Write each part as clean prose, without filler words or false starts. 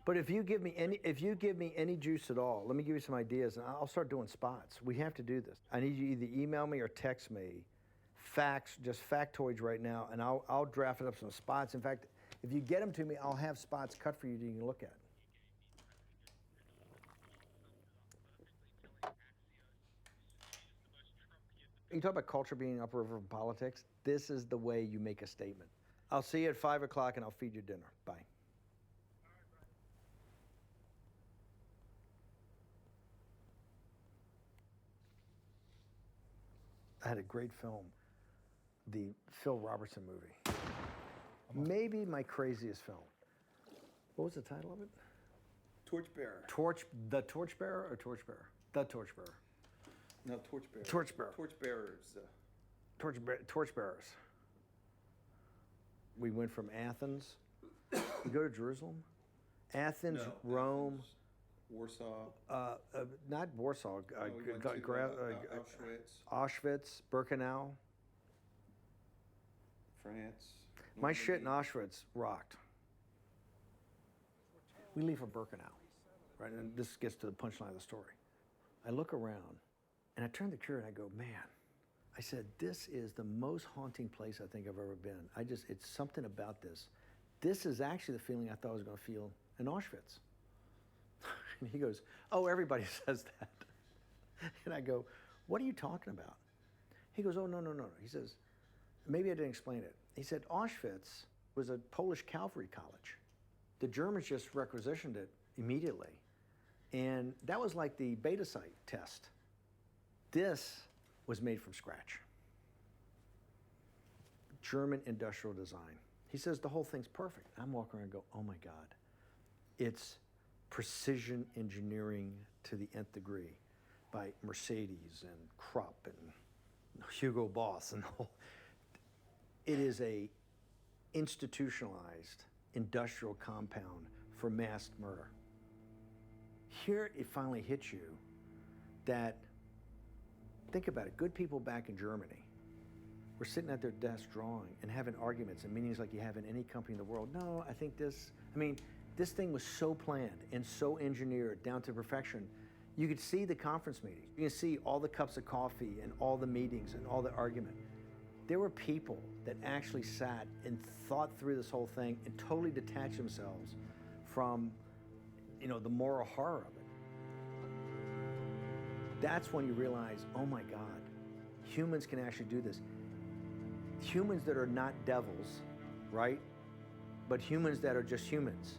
But if you give me any juice at all, let me give you some ideas, and I'll start doing spots. We have to do this. I need you to either email me or text me facts, just factoids right now, and I'll draft up some spots. In fact, if you get them to me, I'll have spots cut for you that you can look at. You talk about culture being upriver from politics. This is the way you make a statement. I'll see you at 5 o'clock, and I'll feed you dinner. Bye. I had a great film, the Phil Robertson movie. Maybe my craziest film. What was the title of it? Torchbearer. The Torchbearer or Torchbearer? The Torchbearer. No, Torchbearer. Torchbearer. Torchbearers. Torchbearers. We went from Athens. We go to Jerusalem. Athens, No, Rome. Athens, Warsaw. Not Warsaw. We went to, Auschwitz. Auschwitz, Birkenau. France. My shit in Auschwitz rocked. We leave for Birkenau, right? And this gets to the punchline of the story. I look around, and I turn to Kira and I go, man, I said, this is the most haunting place I think I've ever been. It's something about this. This is actually the feeling I thought I was going to feel in Auschwitz. And he goes, oh, everybody says that. And I go, what are you talking about? He goes, oh, no. He says, maybe I didn't explain it. He said, Auschwitz was a Polish cavalry college. The Germans just requisitioned it immediately. And that was like the beta site test. This was made from scratch. German industrial design. He says the whole thing's perfect. I'm walking around and go, oh my God. It's precision engineering to the nth degree by Mercedes and Krupp and Hugo Boss and the whole. It is a institutionalized industrial compound for mass murder. Here it finally hits you that, think about it, good people back in Germany were sitting at their desk drawing and having arguments and meetings like you have in any company in the world. No, I think this thing was so planned and so engineered down to perfection. You could see the conference meetings. You can see all the cups of coffee and all the meetings and all the argument. There were people that actually sat and thought through this whole thing and totally detached themselves from, the moral horror of it. That's when you realize, oh my God, humans can actually do this. Humans that are not devils, right? But humans that are just humans.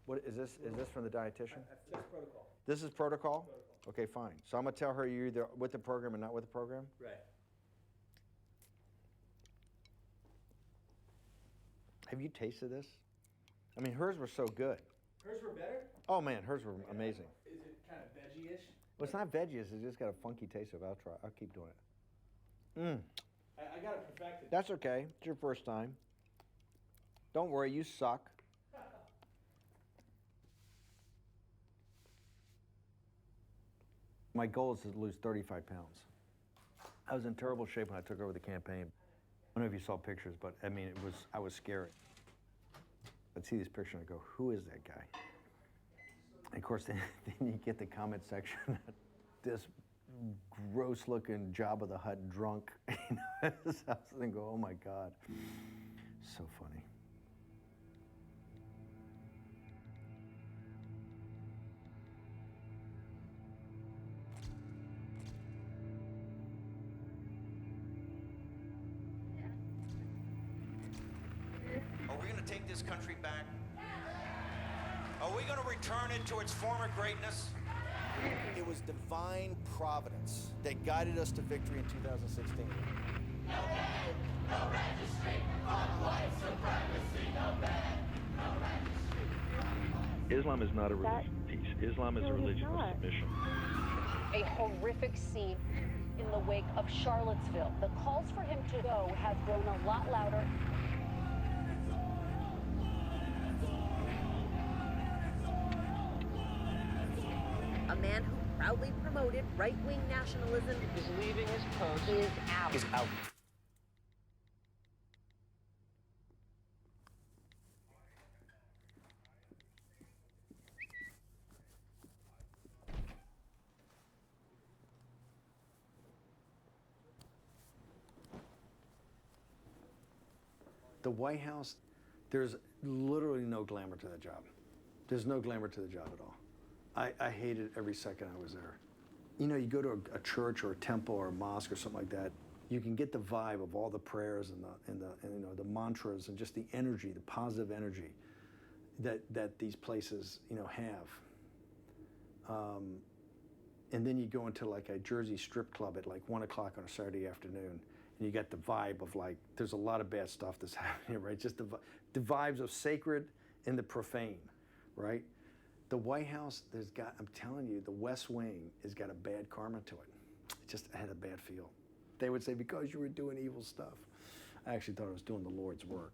What is this? Is this from the dietitian? That's protocol. This is protocol? Protocol. Okay, fine. So I'm gonna tell her you're either with the program or not with the program? Right. Have you tasted this? I mean, hers were so good. Hers were better? Oh man, hers were amazing. Is it kind of veggie-ish? Well, it's not veggies, it's just got a funky taste of it. I'll keep doing it. I got it perfected. That's okay. It's your first time. Don't worry, you suck. My goal is to lose 35 pounds. I was in terrible shape when I took over the campaign. I don't know if you saw pictures, but I mean, I was scary. I'd see this picture and I go, who is that guy? And of course, then you get the comment section, this gross looking Jabba the Hutt drunk in his house, and go, oh my God. So funny. this country back? Are we going to return it to its former greatness? It was divine providence that guided us to victory in 2016. No name, no registry, on white supremacy, no ban, no registry. Islam is not a religion of peace. Islam is a religion of submission. A horrific scene in the wake of Charlottesville. The calls for him to go have grown a lot louder. A man who proudly promoted right-wing nationalism Is leaving his post. is out. Is out. The White House, there's literally no glamour to that job. There's no glamour to the job at all. I hated every second I was there. You know, you go to a church or a temple or a mosque or something like that, you can get the vibe of all the prayers and you know, the mantras and just the energy, the positive energy that these places, you know, have. And then you go into like a Jersey strip club at like 1 o'clock on a Saturday afternoon, and you get the vibe of like, there's a lot of bad stuff that's happening, right? Just the vibes of sacred and the profane, right? The White House, I'm telling you, the West Wing has got a bad karma to it. It just had a bad feel. They would say, because you were doing evil stuff. I actually thought I was doing the Lord's work.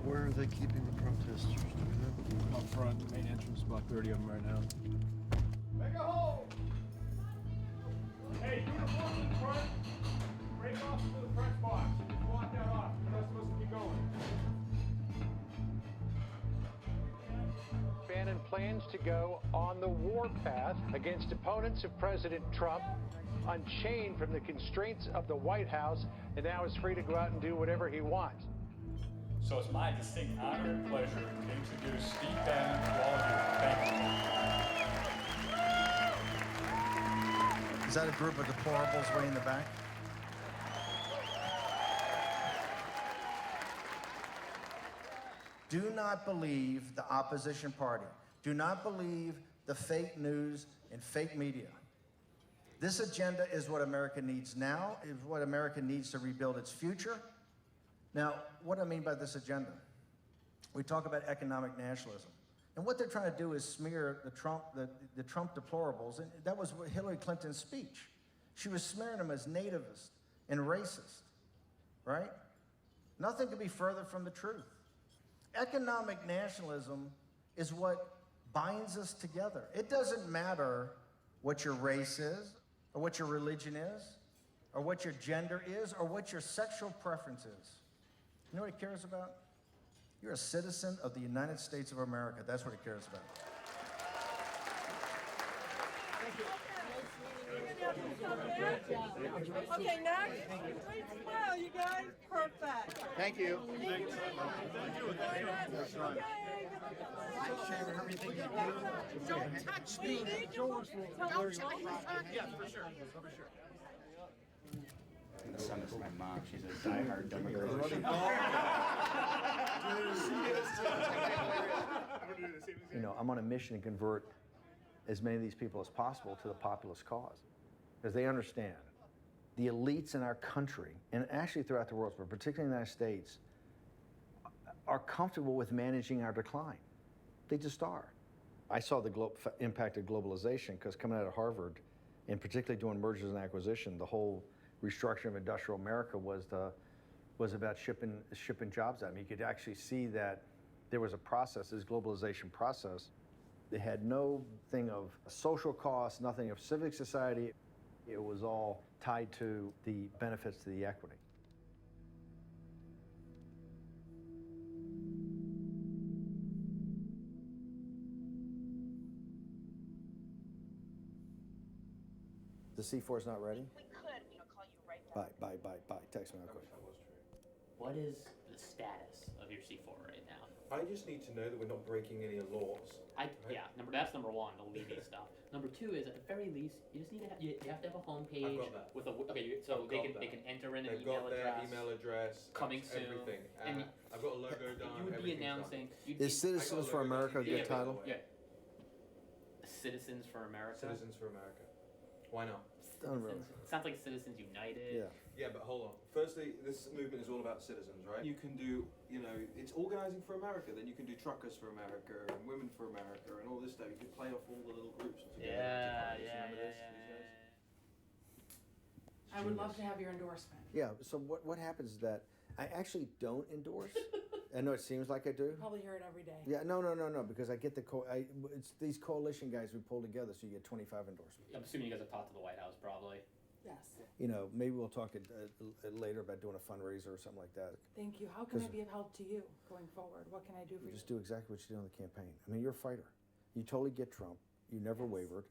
Where are they keeping the protesters? Do you know? Up front, main entrance, about 30 of them right now. Make a hole! Hey, uniforms in front. Break off into the French box. Block that off. The rest of us will keep going. Bannon plans to go on the warpath against opponents of President Trump, unchained from the constraints of the White House, and now is free to go out and do whatever he wants. So it's my distinct honor and pleasure to introduce Steve Bannon to all of you. Thank you. Is that a group of deplorables way in the back? Do not believe the opposition party. Do not believe the fake news and fake media. This agenda is what America needs now, is what America needs to rebuild its future. Now, what I mean by this agenda, we talk about economic nationalism. And what they're trying to do is smear the Trump deplorables, and that was Hillary Clinton's speech. She was smearing them as nativist and racist, right? Nothing could be further from the truth. Economic nationalism is what binds us together. It doesn't matter what your race is, or what your religion is, or what your gender is, or what your sexual preference is. You know what it cares about? You're a citizen of the United States of America. That's what it cares about. Okay, next. Great smile, you guys. Perfect. Thank you. Don't touch me. Don't touch me. Yes, for sure. For sure. I'm gonna send this to my mom. She's a diehard Democrat. You know, I'm on a mission to convert as many of these people as possible to the populist cause. Because they understand the elites in our country, and actually throughout the world, but particularly in the United States, are comfortable with managing our decline. They just are. I saw the impact of globalization because coming out of Harvard, and particularly doing mergers and acquisition, the whole restructuring of industrial America was about shipping jobs out. I mean, you could actually see that there was a process, this globalization process. It had no thing of social costs, nothing of civic society. It was all tied to the benefits to the equity. The C4 is not ready? We could, call you right back. Bye. Text me real quick. What is the status of your C4 right now? I just need to know that we're not breaking any laws. Yeah, that's number one, the Levy stuff. Number two is, at the very least, you just need to you have to have a homepage. I've got that. With a so they can enter in an They've email got address. their email address. Coming soon. Everything. And I've got a logo done. You would be announcing. Is Citizens for America a good title? Yeah. Citizens for America. Citizens for America. Why not? Sounds like Citizens United. Yeah. Yeah, but hold on. Firstly, this movement is all about citizens, right? You can do, it's organizing for America. Then you can do truckers for America and women for America and all this stuff. You can play off all the little groups. Yeah. I would love to have your endorsement. Yeah. So what happens is that I actually don't endorse. I know it seems like I do. Probably hear it every day. Yeah. No. Because I get it's these coalition guys we pull together, so you get 25 endorsements. I'm assuming you guys have talked to the White House, probably. Yes. Maybe we'll talk later about doing a fundraiser or something like that. Thank you. How can I be of help to you going forward? What can I do for you? Just do exactly what you did on the campaign. I mean, you're a fighter. You totally get Trump. You never wavered.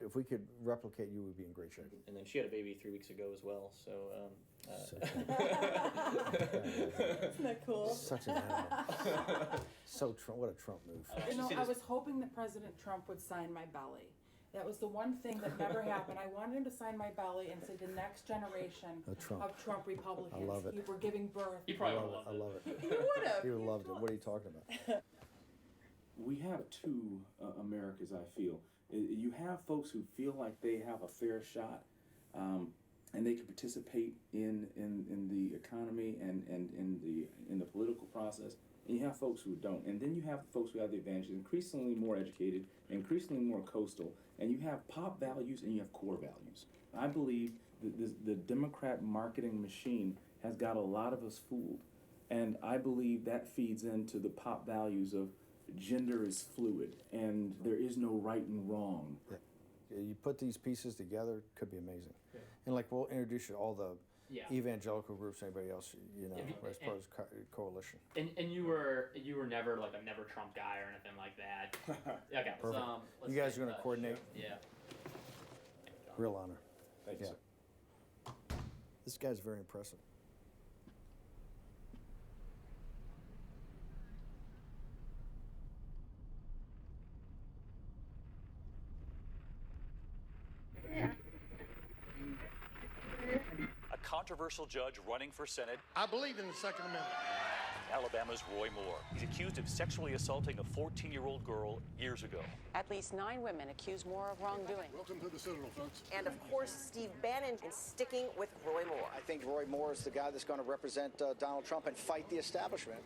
If we could replicate you, we'd be in great shape. And then she had a baby 3 weeks ago as well, so. Isn't that cool? Such an animal. What a Trump move. I was hoping that President Trump would sign my belly. That was the one thing that never happened. I wanted him to sign my belly and say the next generation of Trump Republicans. I love it. Were giving birth. He probably would have loved it. I love it. He would have. He would have loved it. What are you talking about? We have two Americas, I feel. You have folks who feel like they have a fair shot, and they can participate in the economy and in the political process. And you have folks who don't. And then you have folks who have the advantage, increasingly more educated, increasingly more coastal, and you have pop values and you have core values. I believe that the Democrat marketing machine has got a lot of us fooled. And I believe that feeds into the pop values of gender is fluid and there is no right and wrong. Yeah. You put these pieces together, it could be amazing. Yeah. And we'll introduce you to all the evangelical groups, anybody else, as part of this coalition. And you were never like a never Trump guy or anything like that. Okay. Perfect. You guys are going to coordinate? Yeah. Real honor. Thank you, sir. This guy's very impressive. A controversial judge running for Senate. I believe in the Second Amendment. Alabama's Roy Moore. He's accused of sexually assaulting a 14-year-old girl years ago. At least 9 women accuse Moore of wrongdoing. Welcome to the Citadel, folks. And of course, Steve Bannon is sticking with Roy Moore. I think Roy Moore is the guy that's going to represent Donald Trump and fight the establishment.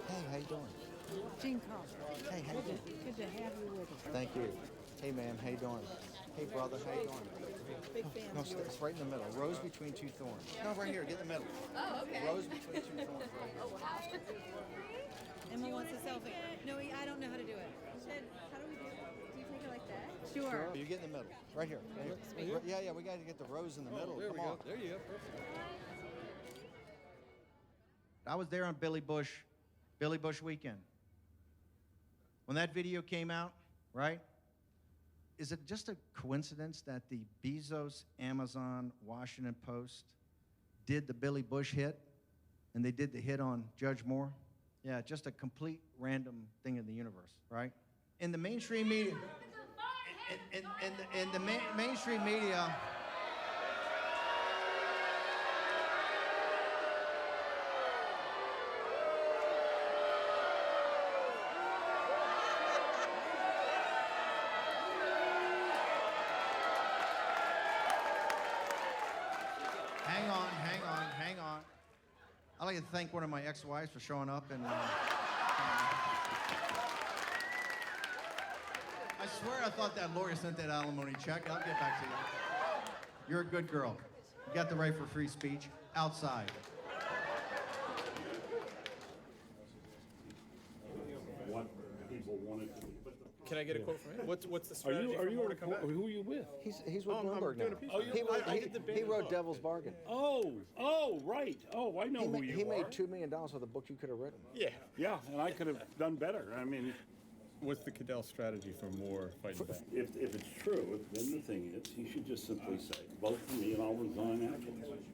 Hey, how you doing? Gene Carter. Hey, how you doing? Good to have you with us. Thank you. Hey, ma'am, how you doing? Hey, brother, how you doing? Big fan No, of yours. it's right in the middle. Rose between two thorns. No, right here. Get in the middle. Oh, okay. Rose between two thorns. Right here. Oh, wow. Emma wants a selfie. No, I don't know how to do it. How do we do it? Do you take it like that? Sure. You get in the middle. Right here. Right here. Yeah, we got to get the rose in the middle. There Come we on. go. There you go. Perfect. I was there on Billy Bush weekend. When that video came out, right? Is it just a coincidence that the Bezos, Amazon, Washington Post did the Billy Bush hit and they did the hit on Judge Moore? Yeah, just a complete random thing in the universe, right? In the mainstream media, in the mainstream media, Hang on. I'd like to thank one of my ex-wives for showing up and I swear I thought that lawyer sent that alimony check. I'll get back to you. You're a good girl. You got the right for free speech outside. What people wanted to be. Can I get a quote from him? What's the strategy for Moore to come back? Who are you with? He's with Bloomberg now. He wrote Devil's Bargain. Oh, right. Oh, I know who you are. He made $2 million with a book you could have written. Yeah, and I could have done better. I mean, What's the Cadell strategy for more fighting back? If it's true, then the thing is, he should just simply say, vote for me and I'll resign afterwards.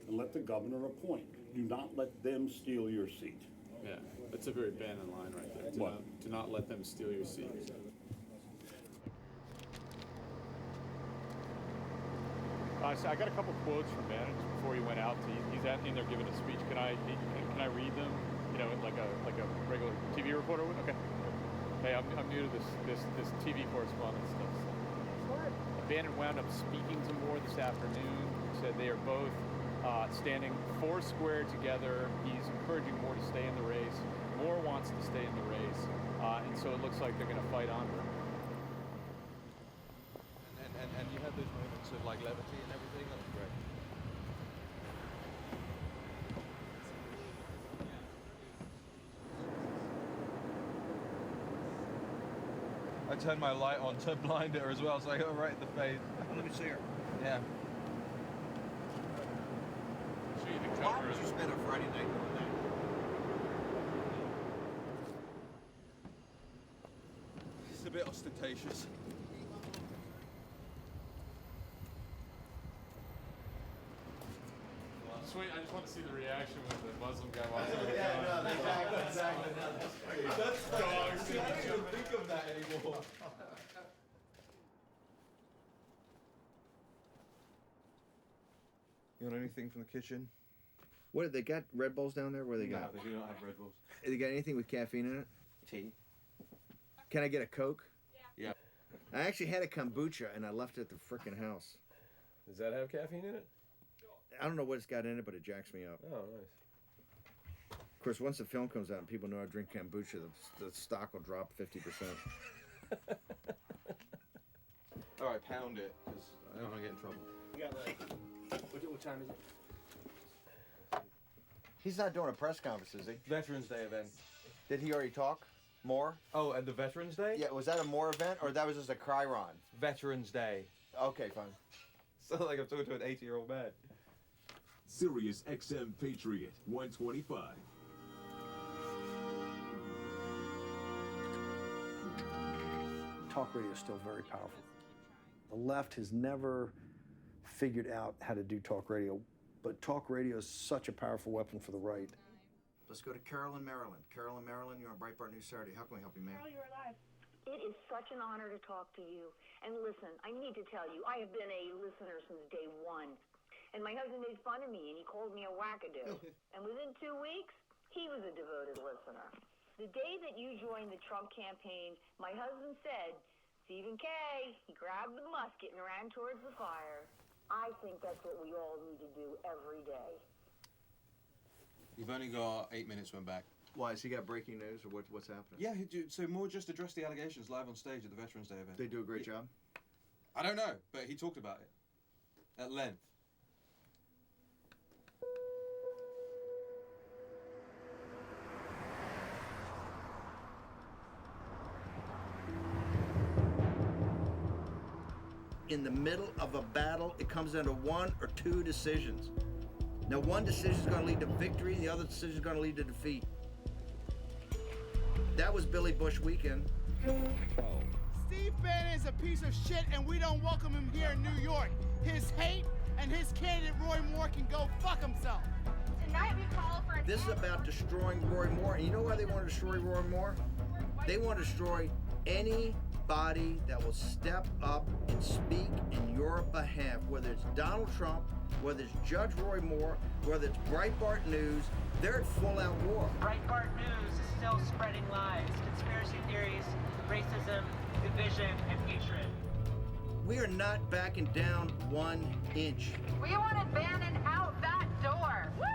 And let the governor appoint. Do not let them steal your seat. Yeah, that's a very Bannon line right there. Do not let them steal your seat. So I got a couple quotes from Bannon just before he went out. He's in there giving a speech. Can I read them? You know, like a regular TV reporter would. Okay. Hey, I'm new to this TV correspondence stuff. Sure. Bannon wound up speaking to Moore this afternoon. Said they are both standing foursquare together. He's encouraging Moore to stay in the race. Moore wants to stay in the race, and so it looks like they're going to fight on. And you have those moments of like levity and everything. That's great. I turned my light on to blind her as well, so I got her right in the face. Let me see her. Yeah. Why would you spend a Friday night doing that? It's a bit ostentatious. Sweet, I just want to see the reaction when the Muslim guy walks over. Yeah, no, exactly. That's dogs. I don't even think of that anymore. You want anything from the kitchen? What, they got Red Bulls down there? Where they got? No, they do not have Red Bulls. They got anything with caffeine in it? Tea. Can I get a Coke? Yeah. I actually had a kombucha and I left it at the frickin' house. Does that have caffeine in it? I don't know what it's got in it, but it jacks me up. Oh, nice. Of course, once the film comes out and people know I drink kombucha, the stock will drop 50%. All right, pound it, because I don't want to get in trouble. You got what time is it? He's not doing a press conference, is he? Veterans Day event. Did he already talk? More? Oh, at the Veterans Day? Yeah, was that a More event or that was just a Chiron? Veterans Day. Okay, fine. Sounds like I'm talking to an 80-year-old man. Sirius XM Patriot 125. Talk radio is still very powerful. The left has never figured out how to do talk radio, but talk radio is such a powerful weapon for the right. Let's go to Carolyn, Maryland. Carolyn, Maryland, you're on Breitbart News Saturday. How can we help you, ma'am? Carol, you're alive. It is such an honor to talk to you. And listen, I need to tell you, I have been a listener since day one. And my husband made fun of me, and he called me a wackadoo. And within 2 weeks, he was a devoted listener. The day that you joined the Trump campaign, my husband said, Stephen K., he grabbed the musket and ran towards the fire. I think that's what we all need to do every day. You've only got 8 minutes when back. Why, has he got breaking news or what's happening? Yeah, so Moore just addressed the allegations live on stage at the Veterans Day event. They do a great job? I don't know, but he talked about it at length. In the middle of a battle, it comes down to one or two decisions. Now, one decision is going to lead to victory, and the other decision is going to lead to defeat. That was Billy Bush weekend. Steve Bannon is a piece of shit, and we don't welcome him here in New York. His hate and his candidate, Roy Moore, can go fuck himself. Tonight we call for a... This is about destroying Roy Moore, and you know why they want to destroy Roy Moore? They want to destroy anybody that will step up and speak in your behalf, whether it's Donald Trump, whether it's Judge Roy Moore, whether it's Breitbart News. They're at full-out war. Breitbart News is still spreading lies, conspiracy theories, racism, division, and hatred. We are not backing down 1 inch. We wanted Bannon out that door. Woo!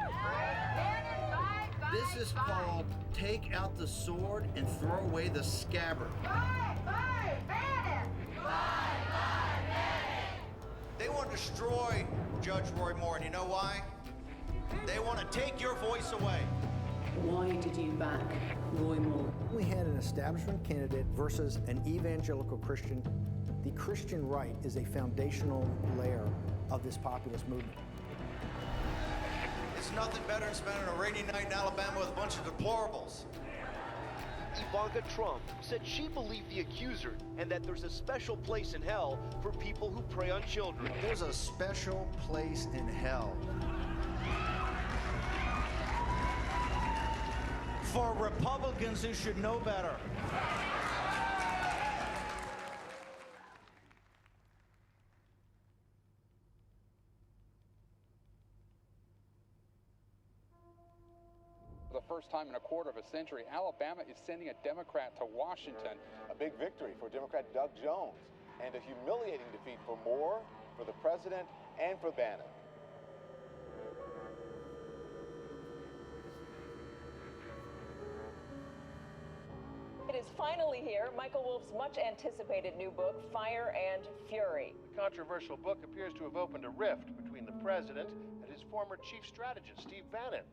Bannon, bye, bye, This is called take out the sword and throw away the scabbard. Bye, bye, Bannon! Bye, bye, Bannon! They want to destroy Judge Roy Moore, and you know why? They want to take your voice away. Why did you back Roy Moore? We had an establishment candidate versus an evangelical Christian. The Christian right is a foundational layer of this populist movement. It's nothing better than spending a rainy night in Alabama with a bunch of deplorables. Ivanka Trump said she believed the accuser and that there's a special place in hell for people who prey on children. There's a special place in hell for Republicans who should know better. For the first time in a quarter of a century, Alabama is sending a Democrat to Washington. A big victory for Democrat Doug Jones, and a humiliating defeat for Moore, for the president, and for Bannon. It is finally here, Michael Wolff's much-anticipated new book, Fire and Fury. The controversial book appears to have opened a rift between the president and his former chief strategist, Steve Bannon.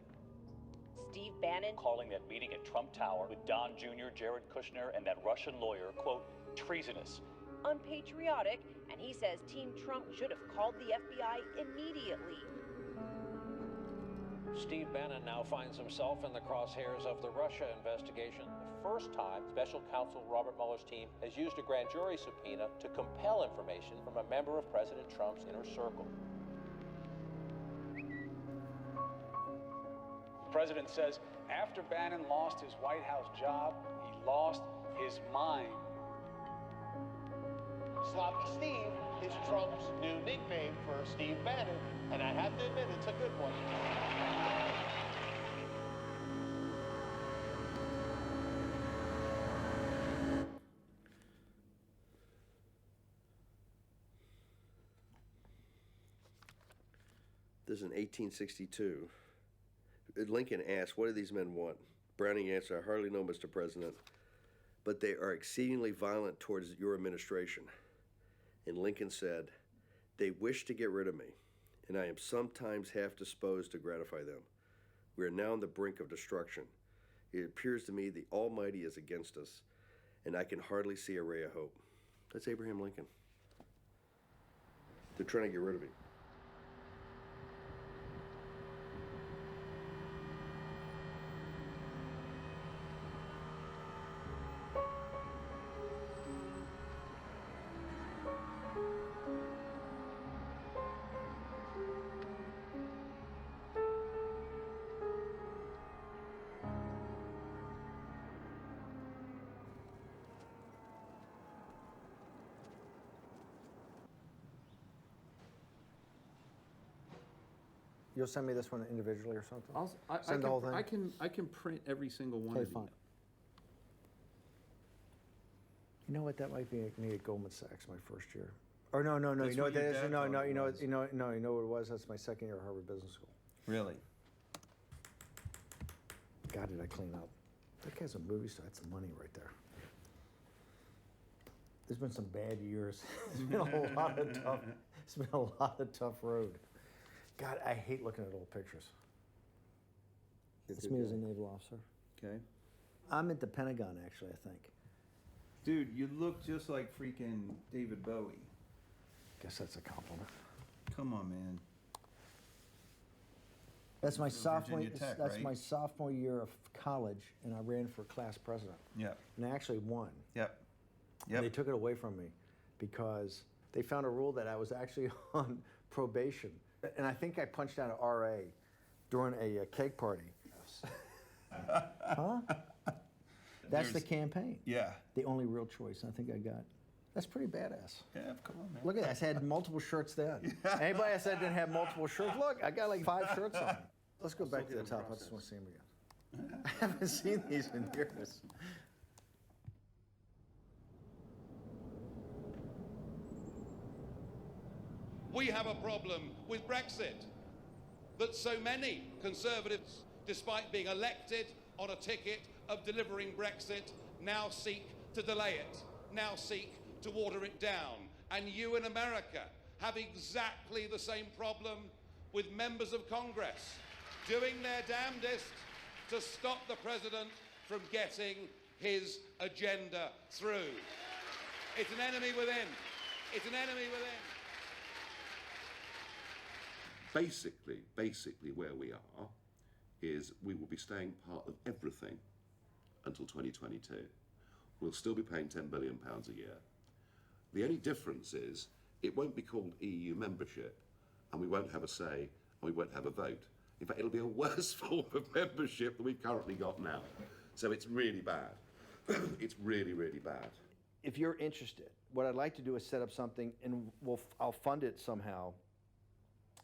Steve Bannon calling that meeting at Trump Tower with Don Jr., Jared Kushner, and that Russian lawyer, quote, treasonous. unpatriotic, and he says Team Trump should have called the FBI immediately. Steve Bannon now finds himself in the crosshairs of the Russia investigation. The first time Special Counsel Robert Mueller's team has used a grand jury subpoena to compel information from a member of President Trump's inner circle. The president says after Bannon lost his White House job, he lost his mind. Sloppy Steve is Trump's new nickname for Steve Bannon, and I have to admit, it's a good one. This is in 1862. Lincoln asked, "What do these men want?" Browning answered, "I hardly know, Mr. President, but they are exceedingly violent towards your administration." And Lincoln said, "They wish to get rid of me, and I am sometimes half disposed to gratify them. We are now on the brink of destruction. It appears to me the Almighty is against us, and I can hardly see a ray of hope." That's Abraham Lincoln. They're trying to get rid of me. You'll send me this one individually or something? Send the whole thing? I can print every single one Okay, of fine. these. You know what? That might be me at Goldman Sachs my first year. Or no. You That's know what what that your is? dad No. thought it You know was. what it was? That's my second year at Harvard Business School. Really? God, did I clean up? That guy's a movie star. That's the money right there. There's been some bad years. It's been a lot of tough. It's been a lot of tough road. God, I hate looking at old pictures. It's me as a naval officer. Okay. I'm at the Pentagon, actually, I think. Dude, you look just like freaking David Bowie. Guess that's a compliment. Come on, man. That's my sophomore. Virginia Tech, That's right? my sophomore year of college, and I ran for class president. Yep. And I actually won. Yep. And they took it away from me because they found a rule that I was actually on probation, and I think I punched out an RA during a cake party. Huh? That's the campaign. Yeah. The only real choice. I think I got. That's pretty badass. Yeah, come on, man. Look at that. I had multiple shirts then. Anybody else that didn't have multiple shirts? Look, I got like 5 shirts on. Let's go back to the top. I just want to see them again. I haven't seen these in years. We have a problem with Brexit that so many Conservatives, despite being elected on a ticket of delivering Brexit, now seek to delay it, now seek to water it down. And you in America have exactly the same problem with members of Congress doing their damnedest to stop the president from getting his agenda through. It's an enemy within. It's an enemy within. Basically where we are is we will be staying part of everything until 2022. We'll still be paying £10 billion a year. The only difference is it won't be called EU membership, and we won't have a say, and we won't have a vote. In fact, it'll be a worse form of membership than we've currently got now. So it's really bad. It's really, really bad. If you're interested, what I'd like to do is set up something, and I'll fund it somehow,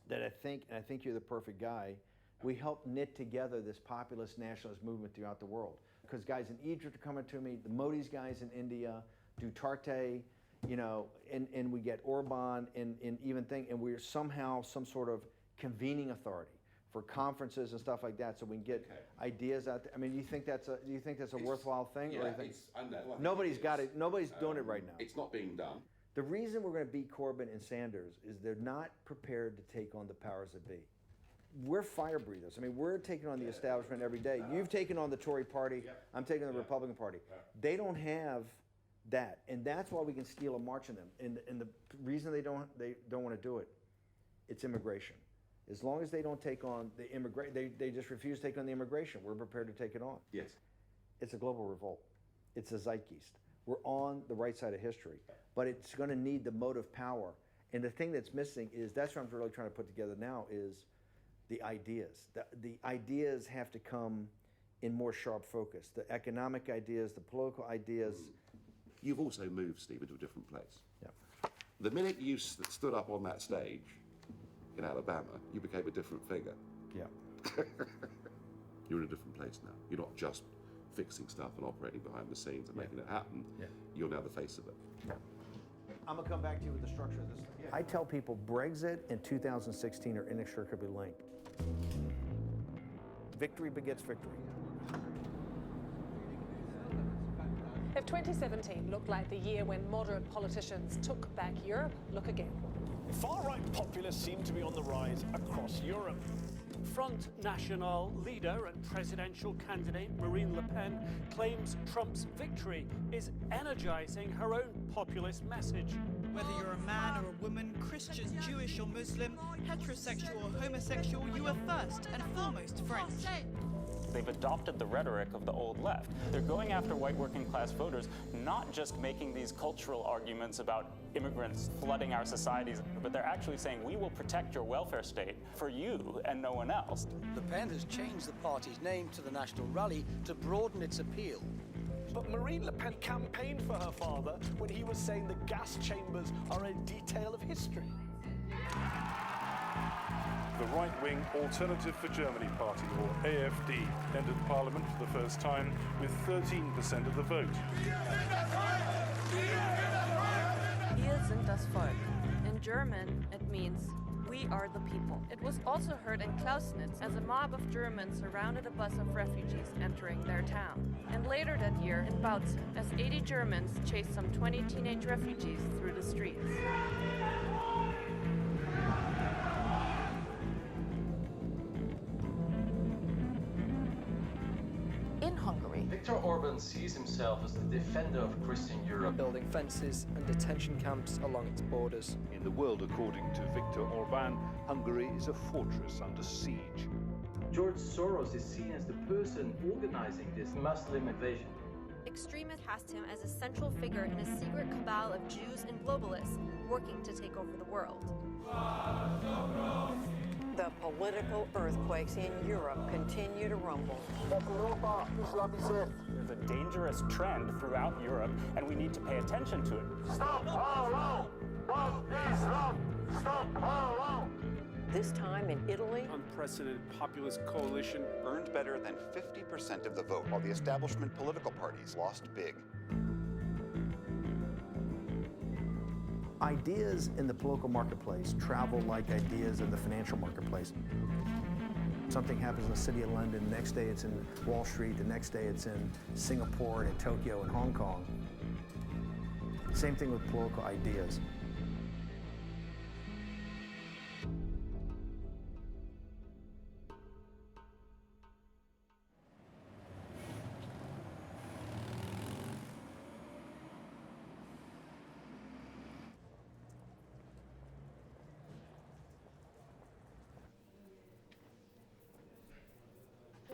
that I think you're the perfect guy. We help knit together this populist nationalist movement throughout the world. Because guys in Egypt are coming to me, the Modi's guys in India, Duterte, you know, and we get Orban and even and we're somehow some sort of convening authority for conferences and stuff like that, so we can get ideas out there. I mean, do you think that's a worthwhile thing? Yeah, or you think I know. I think nobody's it got is. it. Nobody's doing it right now. It's not being done. The reason we're going to beat Corbyn and Sanders is they're not prepared to take on the powers that be. We're fire breathers. I mean, we're taking on the establishment every day. You've taken on the Tory party. I'm taking on the Republican Party. They don't have that, and that's why we can steal a march on them. And the reason they don't want to do it, it's immigration. As long as they don't take on the they just refuse to take on the immigration. We're prepared to take it on. Yes. It's a global revolt. It's a zeitgeist. We're on the right side of history, but it's going to need the motive power. And the thing that's missing is, that's what I'm really trying to put together now, is the ideas. The ideas have to come in more sharp focus. The economic ideas, the political ideas. You've also moved, Steve, into a different place. Yeah. The minute you stood up on that stage in Alabama, you became a different figure. Yeah. You're in a different place now. You're not just fixing stuff and operating behind the scenes and making it happen. Yeah. You're now the face of it. Yeah. I'm going to come back to you with the structure of this thing. I tell people Brexit and 2016 are inextricably linked. Victory begets victory. If 2017 looked like the year when moderate politicians took back Europe, look again. Far-right populists seem to be on the rise across Europe. Front National leader and presidential candidate Marine Le Pen claims Trump's victory is energizing her own populist message. Whether you're a man or a woman, Christian, Jewish or Muslim, heterosexual or homosexual, you are first and foremost French. They've adopted the rhetoric of the old left. They're going after white working class voters, not just making these cultural arguments about immigrants flooding our societies, but they're actually saying, we will protect your welfare state for you and no one else. Le Pen has changed the party's name to the National Rally to broaden its appeal. But Marine Le Pen campaigned for her father when he was saying the gas chambers are a detail of history. The right-wing Alternative for Germany party, or AfD, entered Parliament for the first time with 13% of the vote. Wir sind das Volk. In German, it means we are the people. It was also heard in Klausnitz as a mob of Germans surrounded a bus of refugees entering their town. And later that year in Bautzen, as 80 Germans chased some 20 teenage refugees through the streets. In Hungary, Viktor Orban sees himself as the defender of Christian Europe, building fences and detention camps along its borders. In the world, according to Viktor Orban, Hungary is a fortress under siege. George Soros is seen as the person organizing this Muslim invasion. Extremists cast him as a central figure in a secret cabal of Jews and globalists working to take over the world. The political earthquakes in Europe continue to rumble. There's a dangerous trend throughout Europe, and we need to pay attention to it. Stop Paulo! Stop Paulo! This time in Italy, unprecedented populist coalition earned better than 50% of the vote, while the establishment political parties lost big. Ideas in the political marketplace travel like ideas in the financial marketplace. Something happens in the city of London, the next day it's in Wall Street, the next day it's in Singapore and in Tokyo and Hong Kong. Same thing with political ideas.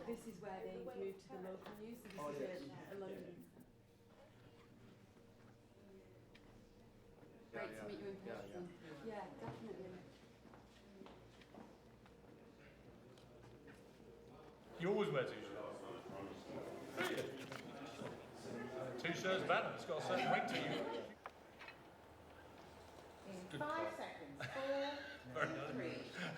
This is where they've moved to the local news. So this is a London. Great to meet you in person. Yeah, definitely. You always wear t-shirts. T-shirt's better. It's got a certain weight to you. In 5 seconds. 4, 3.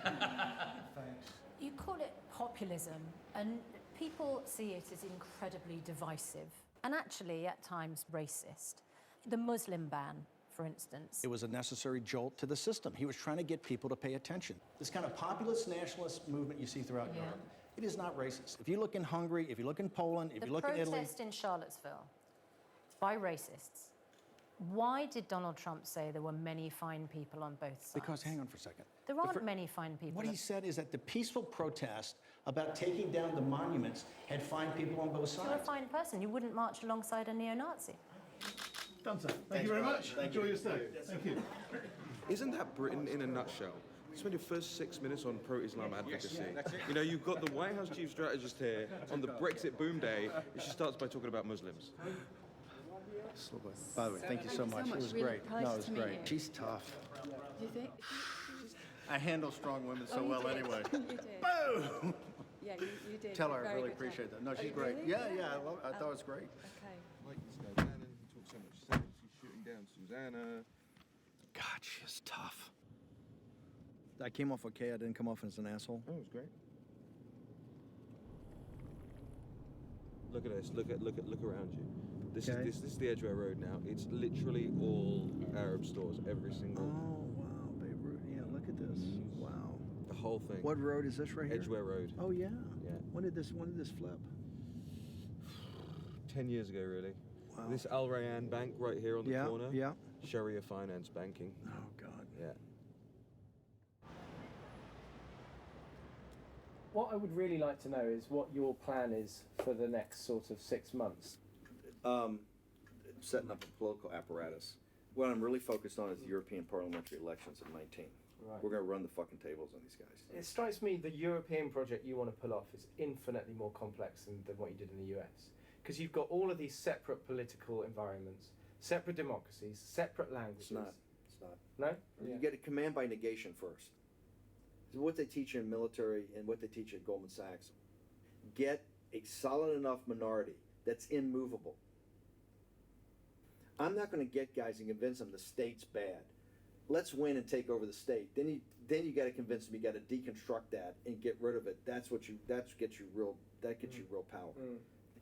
Thanks. You call it populism, and people see it as incredibly divisive, and actually, at times, racist. The Muslim ban, for instance. It was a necessary jolt to the system. He was trying to get people to pay attention. This kind of populist nationalist movement you see throughout Europe, it is not racist. If you look in Hungary, if you look in Poland, if you look in Italy... The protest in Charlottesville by racists. Why did Donald Trump say there were many fine people on both sides? Because, hang on for a second. There aren't many fine people. What he said is that the peaceful protest about taking down the monuments had fine people on both sides. You're a fine person. You wouldn't march alongside a neo-Nazi. Done, sir. Thank you very much. Enjoy your stay. Thank you. Isn't that Britain in a nutshell? Spend your first 6 minutes on pro-Islam advocacy. You know, you've got the White House chief strategist here on the Brexit boom day, and she starts by talking about Muslims. By the way, thank you so much. It was great. No, it was great. She's tough. Do you think? I handle strong women so well anyway. You did. Boom! Yeah, you did. Tell her I Very really good appreciate job. that. No, she's Oh, great. really? Yeah, I thought it was great. Okay. Like this guy, man, and he talks so much sense. He's shooting down Susanna. God, she is tough. I came off okay. I didn't come off as an asshole. Oh, it was great. Look at this. Look around you. This is the Edgware Road now. It's literally all Arab stores, every single. Oh wow, Beirut. Yeah, look at this. Wow. The whole thing. What road is this right here? Edgware Road. Oh yeah. Yeah. When did this flip? 10 years ago, really. Wow. This Al Rayyan Bank right here on the corner. Yeah. Sharia finance banking. Oh God. Yeah. What I would really like to know is what your plan is for the next sort of 6 months. Setting up a political apparatus. What I'm really focused on is the European parliamentary elections in 19. Right. We're going to run the fucking tables on these guys. It strikes me the European project you want to pull off is infinitely more complex than what you did in the US. Because you've got all of these separate political environments, separate democracies, separate languages. It's not. No? You get a command by negation first. It's what they teach in military and what they teach at Goldman Sachs. Get a solid enough minority that's immovable. I'm not going to get guys and convince them the state's bad. Let's win and take over the state. Then you got to convince them you got to deconstruct that and get rid of it. That gets you real power.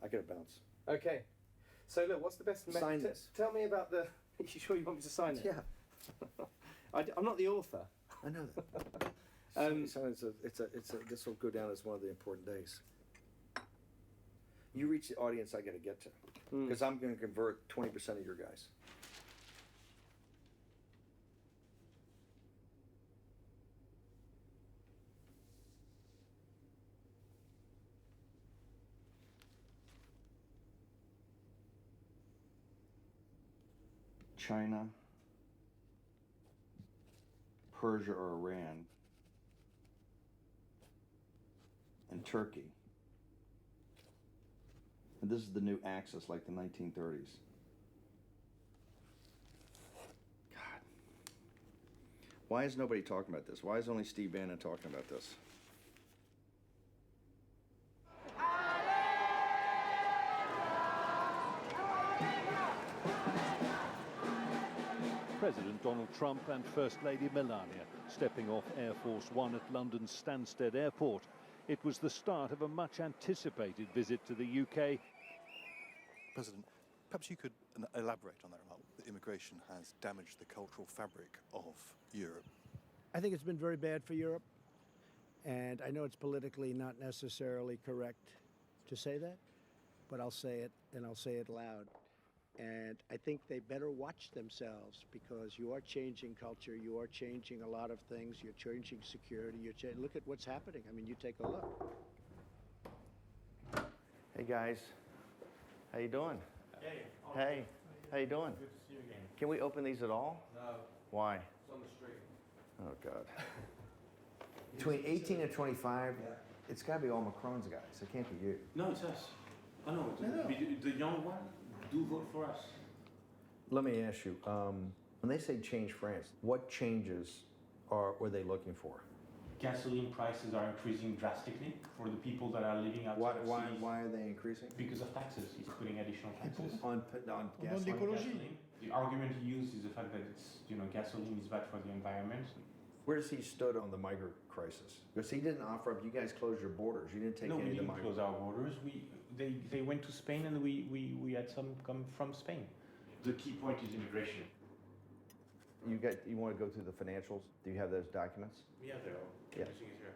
I gotta bounce. Okay. So look, what's the best Sign this. Tell me about the. You sure you want me to sign it? Yeah. I'm not the author. I know that. This will go down as one of the important days. You reach the audience I got to get to, because I'm going to convert 20% of your guys. China, Persia or Iran, and Turkey. And this is the new axis, like the 1930s. God. Why is nobody talking about this? Why is only Steve Bannon talking about this? President Donald Trump and First Lady Melania stepping off Air Force One at London's Stansted Airport. It was the start of a much-anticipated visit to the UK. President, perhaps you could elaborate on that remark, that immigration has damaged the cultural fabric of Europe. I think it's been very bad for Europe, and I know it's politically not necessarily correct to say that, but I'll say it, and I'll say it loud. And I think they better watch themselves, because you are changing culture, you are changing a lot of things, you're changing security, look at what's happening. I mean, you take a look. Hey guys, how you doing? Hey, how you doing? Good to see you again. Can we open these at all? No. Why? It's on the street. Oh God. Between 18 and 25, It's got to be all Macron's guys. It can't be you. No, it's us. I know. The young one do vote for us. Let me ask you, when they say change France, what changes were they looking for? Gasoline prices are increasing drastically for the people that are living outside of cities. Why are they increasing? Because of taxes. He's putting additional taxes On gasoline. The argument he used is the fact that gasoline is bad for the environment. Where does he stood on the migrant crisis? Because he didn't offer up. You guys closed your borders. You didn't take any of the we didn't migrants. close our borders. They went to Spain, and we had some come from Spain. The key point is immigration. You want to go through the financials? Do you have those documents? Yeah, they're all. Yeah. Everything is here.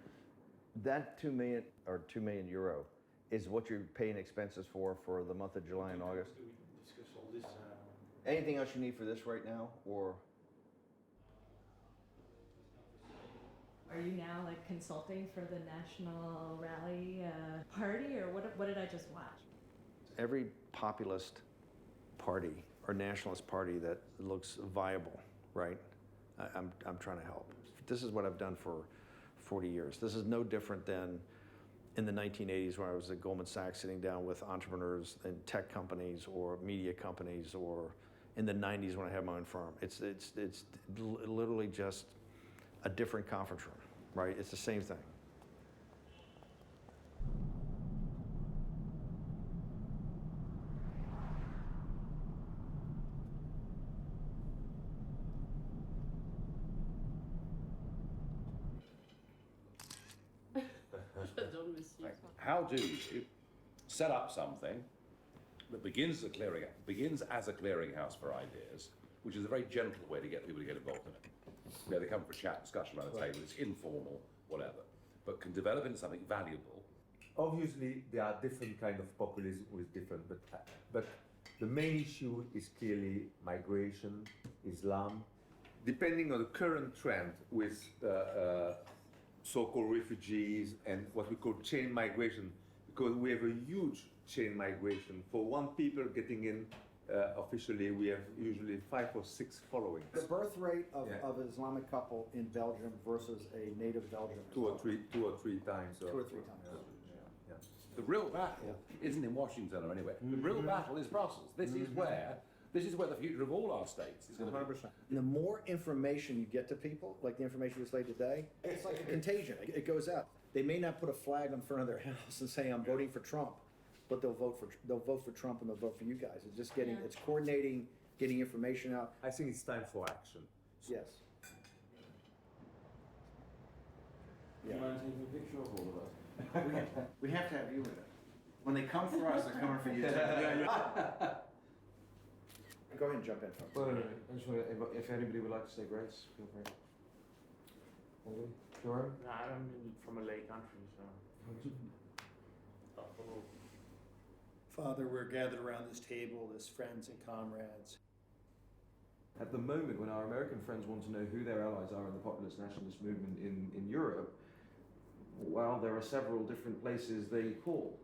That 2 million or 2 million euro is what you're paying expenses for the month of July and August. Do we discuss all this? Anything else you need for this right now, or? Are you now like consulting for the National Rally Party, or what did I just watch? Every populist party or nationalist party that looks viable, right? I'm trying to help. This is what I've done for 40 years. This is no different than in the 1980s when I was at Goldman Sachs sitting down with entrepreneurs in tech companies or media companies, or in the 90s when I had my own firm. It's literally just a different conference room, right? It's the same thing. How do you set up something that begins as a clearinghouse for ideas, which is a very gentle way to get people to get involved in it. They come for a chat, discussion around the table, it's informal, whatever, but can develop into something valuable. Obviously, there are different kind of populism with different, but the main issue is clearly migration, Islam. Depending on the current trend with so-called refugees and what we call chain migration, because we have a huge chain migration. For one people getting in officially, we have usually 5 or 6 following. The birth rate of an Islamic couple in Belgium versus a native Belgian. Two or three times. 2 or 3 times. Yeah. The real battle isn't in Washington or anywhere. The real battle is Brussels. This is where the future of all our states is going to be. 100%. The more information you get to people, like the information we displayed today, it's like a contagion. It goes out. They may not put a flag in front of their house and say, "I'm voting for Trump," but they'll vote for Trump and they'll vote for you guys. It's just it's coordinating, getting information out. I think it's time for action. Yes. You want to take a picture of all of us? We have to have you in it. When they come for us, they're coming for you too. Go ahead and jump in, folks. Well, I just want to, if anybody would like to say grace, feel free. Anybody? Sure? No, I'm from a lake country, so. Father, we're gathered around this table as friends and comrades. At the moment, when our American friends want to know who their allies are in the populist nationalist movement in Europe, well, there are several different places they call.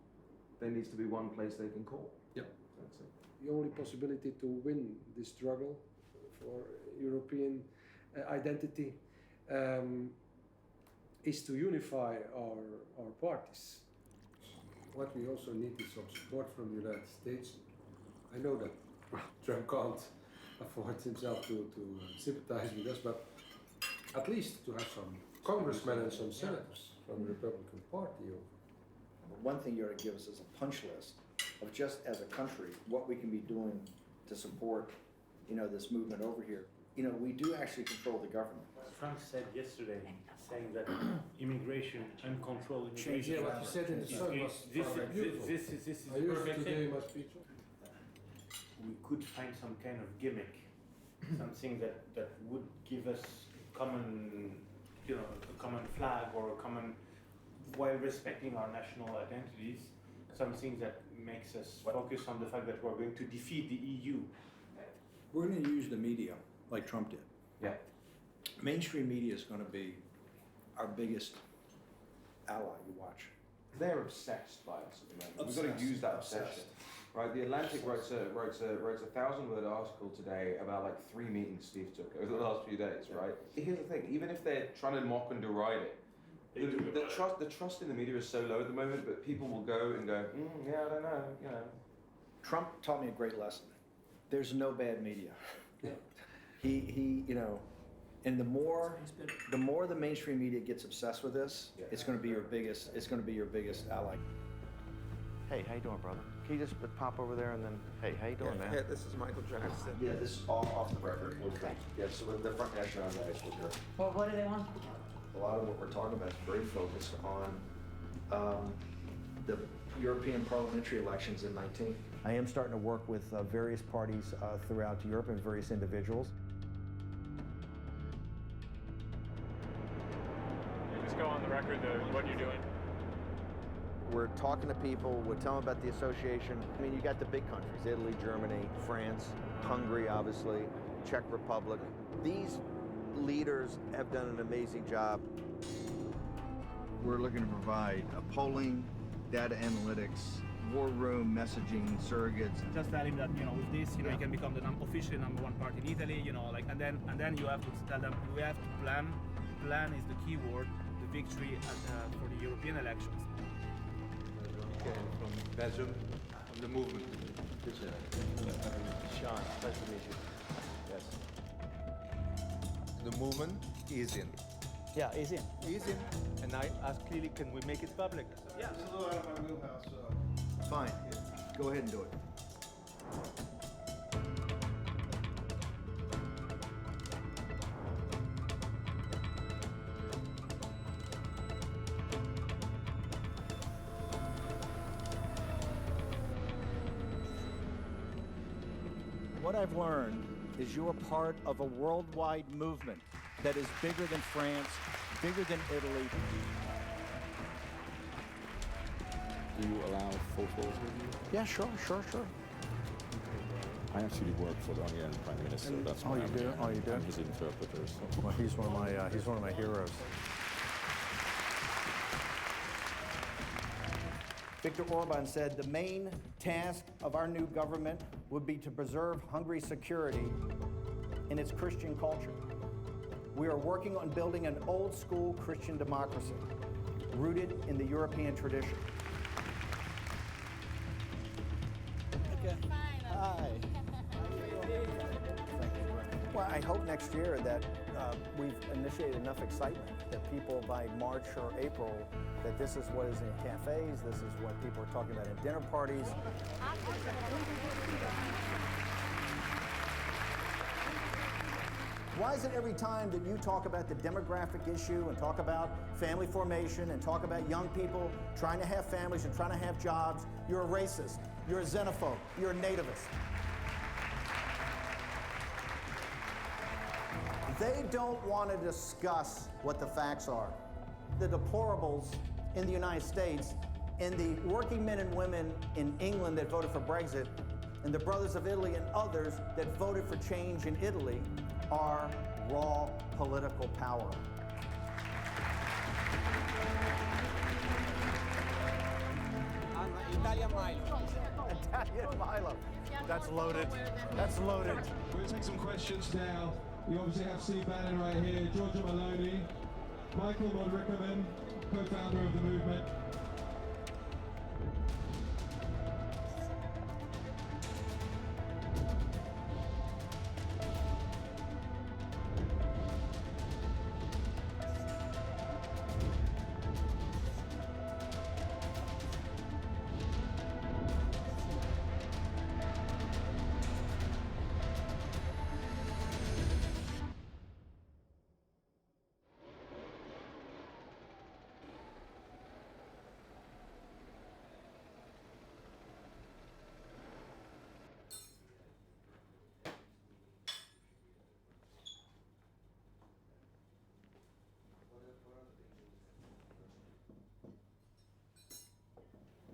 There needs to be one place they can call. Yep. That's it. The only possibility to win this struggle for European identity is to unify our parties. What we also need is some support from the United States. I know that Trump can't afford himself to sympathize with us, but at least to have some congressmen and some senators from the Republican Party. One thing you ought to give us is a punch list of just as a country what we can be doing to support, this movement over here. We do actually control the government. Frank said yesterday, saying that immigration, uncontrolled immigration. Yeah, what you said in the sun was beautiful. This is I the used perfect to thing. do my speech. We could find some kind of gimmick, something that would give us common, a common flag or a common, while respecting our national identities, something that makes us focus on the fact that we're going to defeat the EU. We're going to use the media like Trump did. Yeah. Mainstream media is going to be our biggest ally. You watch. They're obsessed by us at the moment. We've got Obsessed. to use that obsession. Obsessed. Right, the Atlantic wrote a 1,000-word article today about like 3 meetings Steve took over the last few days, right? Here's the thing, even if they're trying to mock and deride it, The trust in the media is so low at the moment, but people will go and go, yeah, I don't know, you know. Trump taught me a great lesson. There's no bad media. He, you know, and the more the mainstream media gets obsessed with this, it's going to be your biggest ally. Hey, how you doing, brother? Can you just pop over there and then, hey, how you doing, man? Hey, this is Michael Jackson. Yeah, this is off the record. Okay. Yeah, so the front national guys will hear. Well, what do they want? A lot of what we're talking about is very focused on the European parliamentary elections in 19. I am starting to work with various parties throughout Europe and various individuals. Just go on the record what you're doing. We're talking to people, we're telling them about the association. I mean, you got the big countries, Italy, Germany, France, Hungary, obviously, Czech Republic. These leaders have done an amazing job. We're looking to provide polling, data analytics, war room messaging, surrogates. Just tell him that, you know, with this, you know, you can become the official number one party in Italy, you know, like, and then you have to tell them we have to plan. Plan is the key word, the victory for the European elections. Okay, from Belgium, from the movement. Sean, nice to meet you. Yes. The movement is in. Yeah, is in. Is in. And I asked clearly, can we make it public? Yeah. It's a little out of my wheelhouse. Fine. Go ahead and do it. What I've learned is you're part of a worldwide movement that is bigger than France, bigger than Italy. Do you allow photos with you? Yeah, sure. I actually work for the Hungarian Prime Minister. That's why I'm here. Oh, you do? I'm his interpreter. So. Well, he's one of my heroes. Viktor Orban said the main task of our new government would be to preserve Hungary's security in its Christian culture. We are working on building an old-school Christian democracy rooted in the European tradition. Okay. Hi. Well, I hope next year that we've initiated enough excitement that people by March or April, that this is what is in cafes, this is what people are talking about at dinner parties. Why is it every time that you talk about the demographic issue and talk about family formation and talk about young people trying to have families and trying to have jobs, you're a racist, you're a xenophobe, you're a nativist? They don't want to discuss what the facts are. The deplorables in the United States and the working men and women in England that voted for Brexit and the brothers of Italy and others that voted for change in Italy are raw political power. Italian Milo. Italian Milo. That's loaded. That's loaded. We're going to take some questions now. You obviously have Steve Bannon right here, Giorgia Maloney, Michael Modrickerman, co-founder of the movement.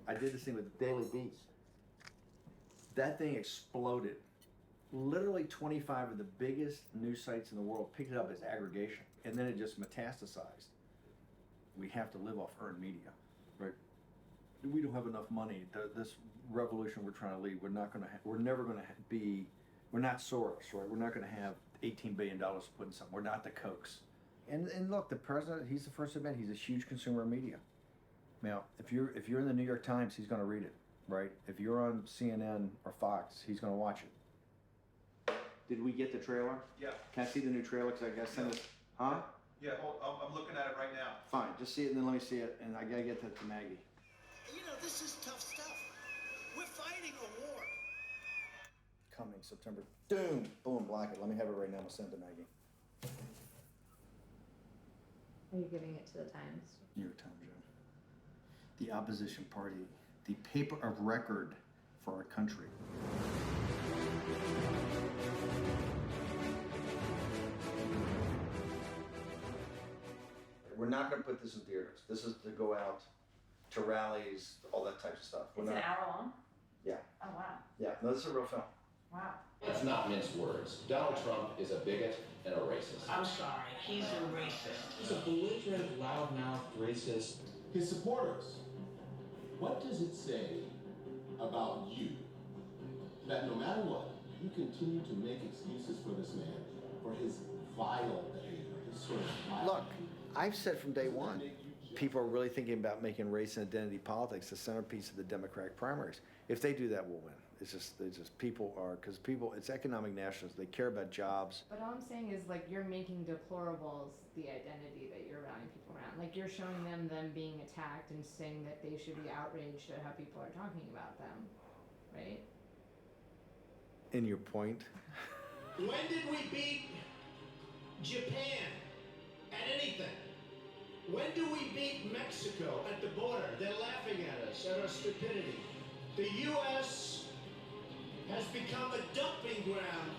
I did this thing with the Daily Beast. That thing exploded. Literally 25 of the biggest news sites in the world picked it up as aggregation, and then it just metastasized. We have to live off earned media, right? We don't have enough money. This revolution we're trying to lead, we're never going to be, we're not Soros, right? We're not going to have $18 billion to put in something. We're not the Kochs. And look, the president, he's the first to admit he's a huge consumer of media. Now, if you're in the New York Times, he's going to read it, right? If you're on CNN or Fox, he's going to watch it. Did we get the trailer? Yeah. Can I see the new trailer? Because I got to send it. Huh? Yeah, I'm looking at it right now. Fine, just see it and then let me see it, and I got to get that to Maggie. You know, this is tough stuff. We're fighting a war. Coming September. Boom, block it. Let me have it right now. I'm going to send it to Maggie. Are you giving it to the Times? New York Times, yeah. The opposition party, the paper of record for our country. We're not going to put this in theaters. This is to go out to rallies, all that type of stuff. It's an hour long? Yeah. Oh, wow. Yeah, no, this is a real film. Wow. Let's not mince words. Donald Trump is a bigot and a racist. I'm sorry, he's a racist. He's a belligerent, loudmouthed racist. His supporters, what does it say about you that no matter what, you continue to make excuses for this man for his vile behavior, his sort of vile Look, I've said from day one, people are really thinking about making race and identity politics the centerpiece of the Democratic primaries. If they do that, we'll win. It's just people are, because people, it's economic nationalists. They care about jobs. But all I'm saying is, like, you're making deplorables the identity that you're rallying people around. Like, you're showing them being attacked and saying that they should be outraged at how people are talking about them, right? In your point? When did we beat Japan at anything? When do we beat Mexico at the border? They're laughing at us, at our stupidity. The U.S. has become a dumping ground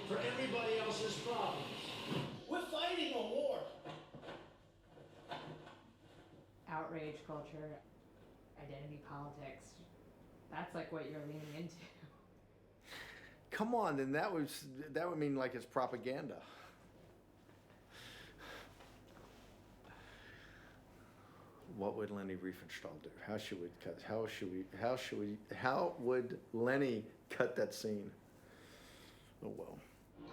for everybody else's problems. We're fighting a war. Outrage culture, identity politics, that's like what you're leaning into. Come on, then that would mean like it's propaganda. What would Lenny Riefenstahl do? How would Lenny cut that scene? Oh well.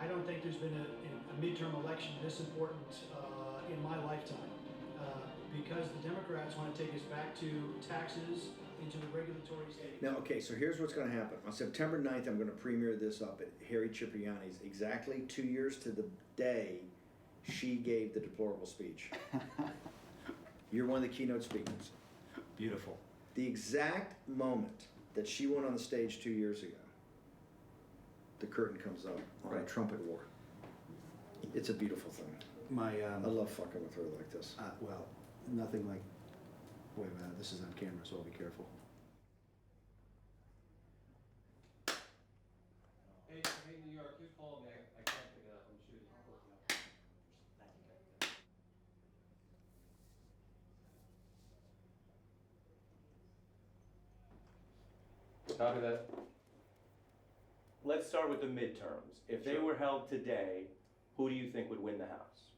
I don't think there's been a midterm election this important in my lifetime because the Democrats want to take us back to taxes into the regulatory state. Now, okay, so here's what's going to happen. On September 9th, I'm going to premiere this up at Harry Cipriani's exactly 2 years to the day she gave the deplorable speech. You're one of the keynote speakers. Beautiful. The exact moment that she went on the stage 2 years ago, the curtain comes up on a trumpet war. It's a beautiful thing. I love fucking with her like this. Well, nothing like. Wait a minute, this is on camera, so I'll be careful. Hey, New York, you called me. I can't pick it up. I'm shooting. Copy that. Let's start with the midterms. If they were held today, who do you think would win the House?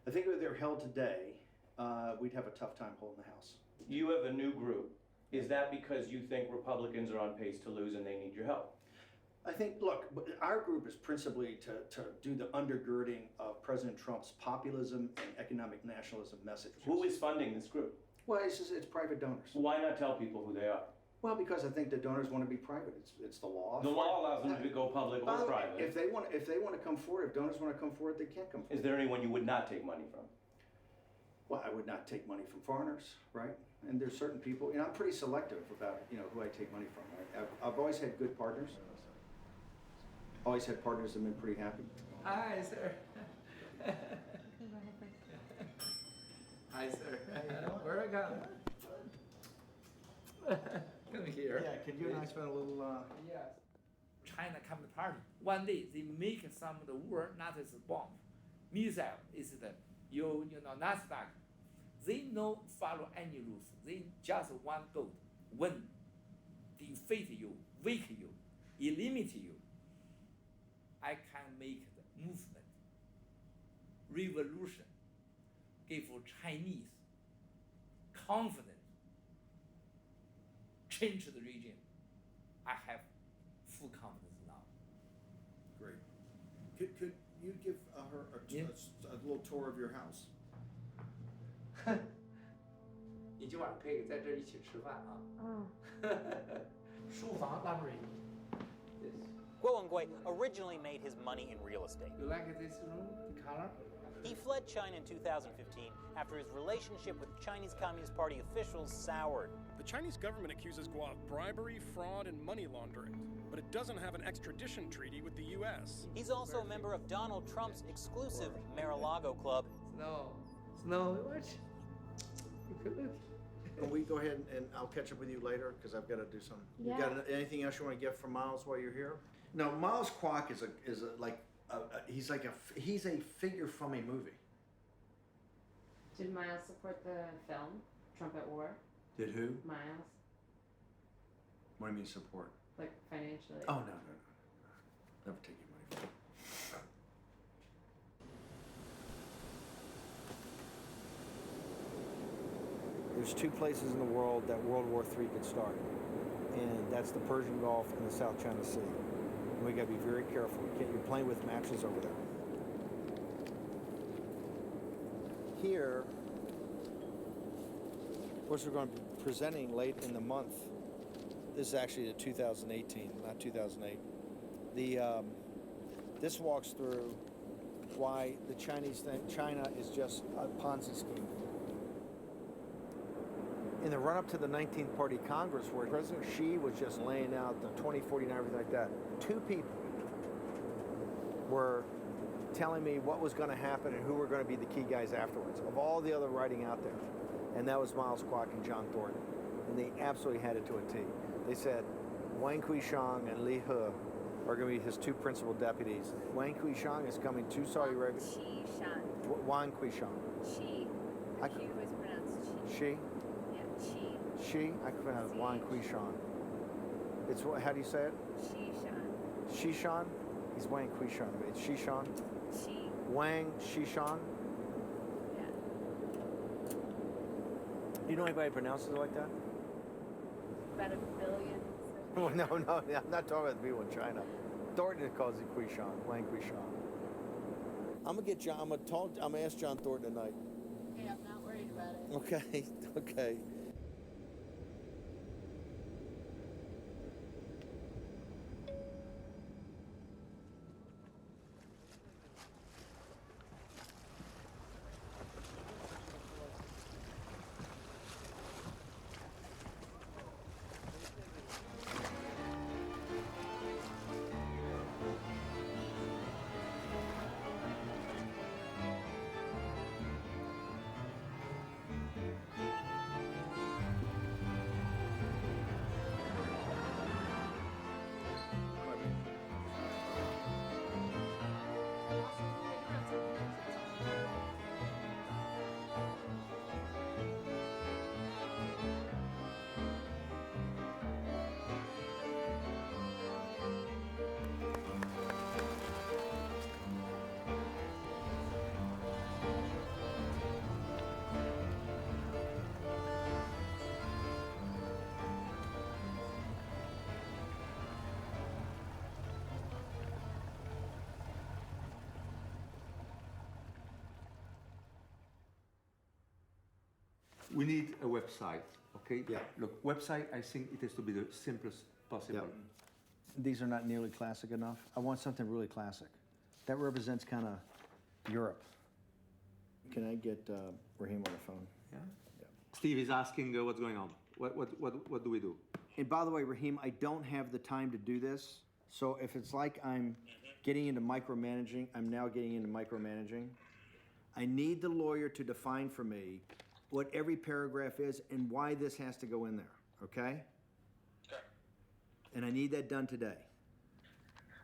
I think if they're held today, we'd have a tough time holding the House. You have a new group. Is that because you think Republicans are on pace to lose and they need your help? I think, look, our group is principally to do the undergirding of President Trump's populism and economic nationalism message. Who is funding this group? Well, it's private donors. Why not tell people who they are? Well, because I think the donors want to be private. It's the law. The law allows them to go public or private. If they want to come forward, if donors want to come forward, they can come forward. Is there anyone you would not take money from? Well, I would not take money from foreigners, right? And there's certain people, I'm pretty selective about, who I take money from. Right? I've always had good partners. Always had partners that have been pretty happy. Hi, sir. Hi, sir. Where I go? Come here. Yeah, could you and I spend a little... Yes. China come to party. One day they make some of the world not as a bomb. Missile is the, NASDAQ. They no follow any rules. They just want gold. Win. Defeat you, weak you, eliminate you. I can make the movement, revolution, give Chinese confidence, change the region. I have full confidence now. Great. Could you give her a a little tour of your house. 你今晚可以在这儿一起吃饭啊。书房 library. Yes. Guo Wengui originally made his money in real estate. You like this room, the color? He fled China in 2015 after his relationship with Chinese Communist Party officials soured. The Chinese government accuses Guo of bribery, fraud, and money laundering, but it doesn't have an extradition treaty with the U.S. He's also a member of Donald Trump's exclusive Mar-a-Lago club. Snow, what? Can we go ahead and I'll catch up with you later because I've got to do something. Yeah. You got anything else you want to get from Miles while you're here? No, Miles Kwok is he's a figure from a movie. Did Miles support the film Trump at War? Did who? Miles, What do you mean support? like financially. Oh no. Never take your money from me. There's two places in the world that World War III could start, and that's the Persian Gulf and the South China Sea. And we got to be very careful. You're playing with matches over there. Here, of course, we're going to be presenting late in the month. This is actually the 2018, not 2008. This walks through why the Chinese think China is just a Ponzi scheme. In the run-up to the 19th Party Congress, where President Xi was just laying out the 2049 and everything like that, two people were telling me what was going to happen and who were going to be the key guys afterwards, of all the other writing out there. And that was Miles Kwok and John Thornton. And they absolutely had it to a T. They said Wang Quishang and Li He are going to be his two principal deputies. Wang Quishang is coming to Saudi Arabia. Qishan. Wang Quishang. She. The Q was pronounced She? Yeah, she. She? I can pronounce Wang Quishang. It's what? How do you say it? Shishan. Shishan? He's Wang Quishang. It's Shishan? She. Wang Shishan? Yeah. Do you know anybody who pronounces it like that? About 1 billion. Oh, no, I'm not talking about the people in China. Thornton calls it Quishang, Wang Quishang. I'm gonna ask John Thornton tonight. Okay, I'm not worried about it. Okay, okay. We need a website, okay? Yeah. Look, website, I think it has to be the simplest possible. Yeah. These are not nearly classic enough. I want something really classic. That represents kind of Europe. Can I get Raheem on the phone? Yeah? Steve is asking what's going on. What do we do? And by the way, Raheem, I don't have the time to do this. So if it's like I'm getting into micromanaging, I'm now getting into micromanaging. I need the lawyer to define for me what every paragraph is and why this has to go in there, okay? Okay. And I need that done today.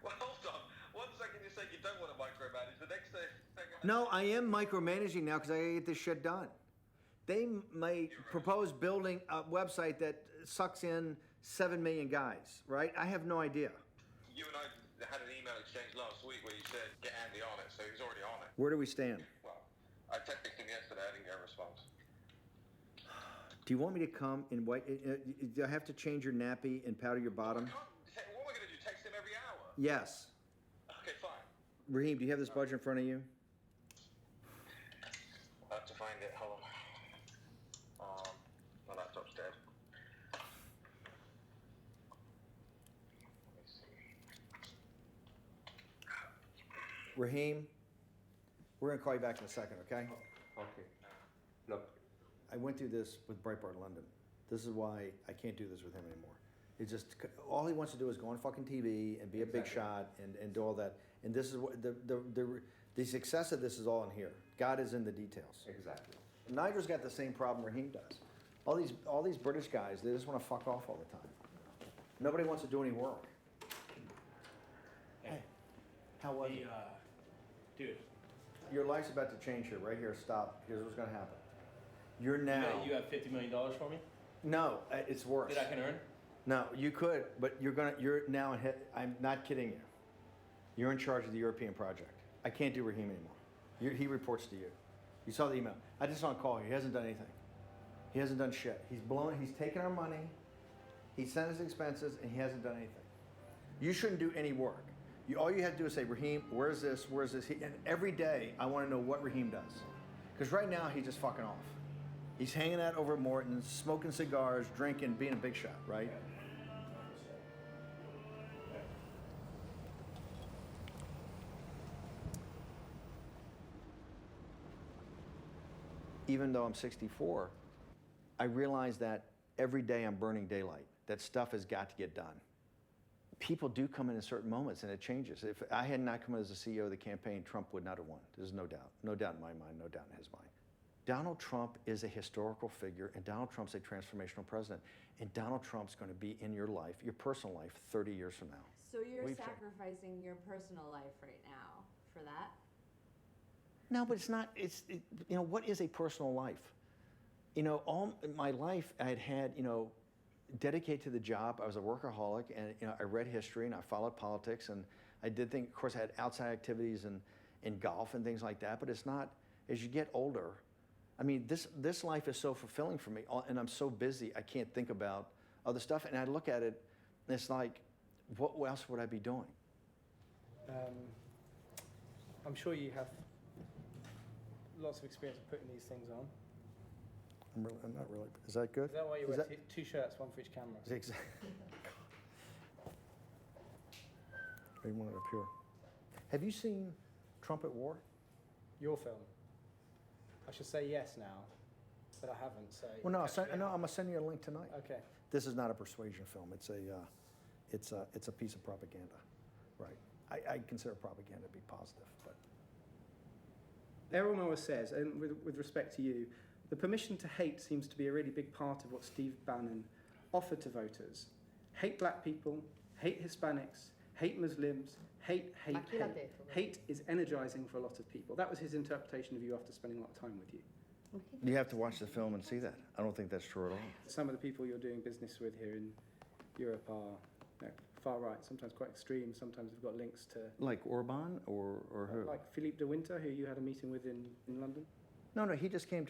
Well, hold on. 1 second you say you don't want to micromanage. The next second... No, I am micromanaging now because I gotta get this shit done. They may propose building a website that sucks in 7 million guys, right? I have no idea. You and I had an email exchange last week where you said get Andy on it, so he's already on it. Where do we stand? Well, I texted him yesterday. I didn't get a response. Do you want me to come in white? Do I have to change your nappy and powder your bottom? What am I going to do? Text him every hour? Yes. Okay, fine. Raheem, do you have this budget in front of you? it. Hold on. My laptop's dead. Let me see. Raheem, we're gonna call you back in a second, okay? Okay. Look, I went through this with Breitbart London. This is why I can't do this with him anymore. It's just, all he wants to do is go on fucking TV and be a big shot and do all that. And this is what, the success of this is all in here. God is in the details. exactly. Niger's got the same problem Raheem does. All these British guys, they just want to fuck off all the time. Nobody wants to do any work. Hey, how was it? Dude. Your life's about to change here, right here, stop. Here's what's gonna happen. You're now. You have $50 million for me No, it's worse. that I can earn? No, you could, but you're now in hit. I'm not kidding you. You're in charge of the European project. I can't do Raheem anymore. He reports to you. You saw the email. I just saw him call you. He hasn't done anything. He hasn't done shit. He's taken our money. He sent us expenses, and he hasn't done anything. You shouldn't do any work. All you have to do is say, Raheem, where's this? Where's this? And every day, I want to know what Raheem does. Because right now, he's just fucking off. He's hanging out over at Morton's, smoking cigars, drinking, being a big shot, right? Even though I'm 64, I realize that every day I'm burning daylight. That stuff has got to get done. People do come in at certain moments and it changes. If I had not come in as the CEO of the campaign, Trump would not have won. There's no doubt. No doubt in my mind, no doubt in his mind. Donald Trump is a historical figure, and Donald Trump's a transformational president. And Donald Trump's going to be in your life, your personal life, 30 years from now. So you're sacrificing your personal life right now for that? No, but it's not, you know, what is a personal life? You know, all my life I had, you know, dedicated to the job. I was a workaholic, and, you know, I read history and I followed politics, and I did things, of course, I had outside activities and in golf and things like that, but it's not, as you get older, I mean, this life is so fulfilling for me, and I'm so busy, I can't think about other stuff, and I look at it, and it's like, what else would I be doing? I'm sure you have lots of experience of putting these things on. I'm not really. Is that good? Is that why you wear two shirts, one for each camera? Exactly. I want it up here. Have you seen Trump at War? Your film. I should say yes now, but I haven't. So. Well, no, I'm gonna send you a link tonight. Okay. This is not a persuasion film. It's a piece of propaganda, right? I consider propaganda to be positive, but. Errol Morris says, and with respect to you, the permission to hate seems to be a really big part of what Steve Bannon offered to voters. Hate black people, hate Hispanics, hate Muslims, hate. Hate is energizing for a lot of people. That was his interpretation of you after spending a lot of time with you. You have to watch the film and see that. I don't think that's true at all. Some of the people you're doing business with here in Europe are far right, sometimes quite extreme, sometimes they've got links to... Like Orban or who? Like Philippe de Winter, who you had a meeting with in London? No, he just came,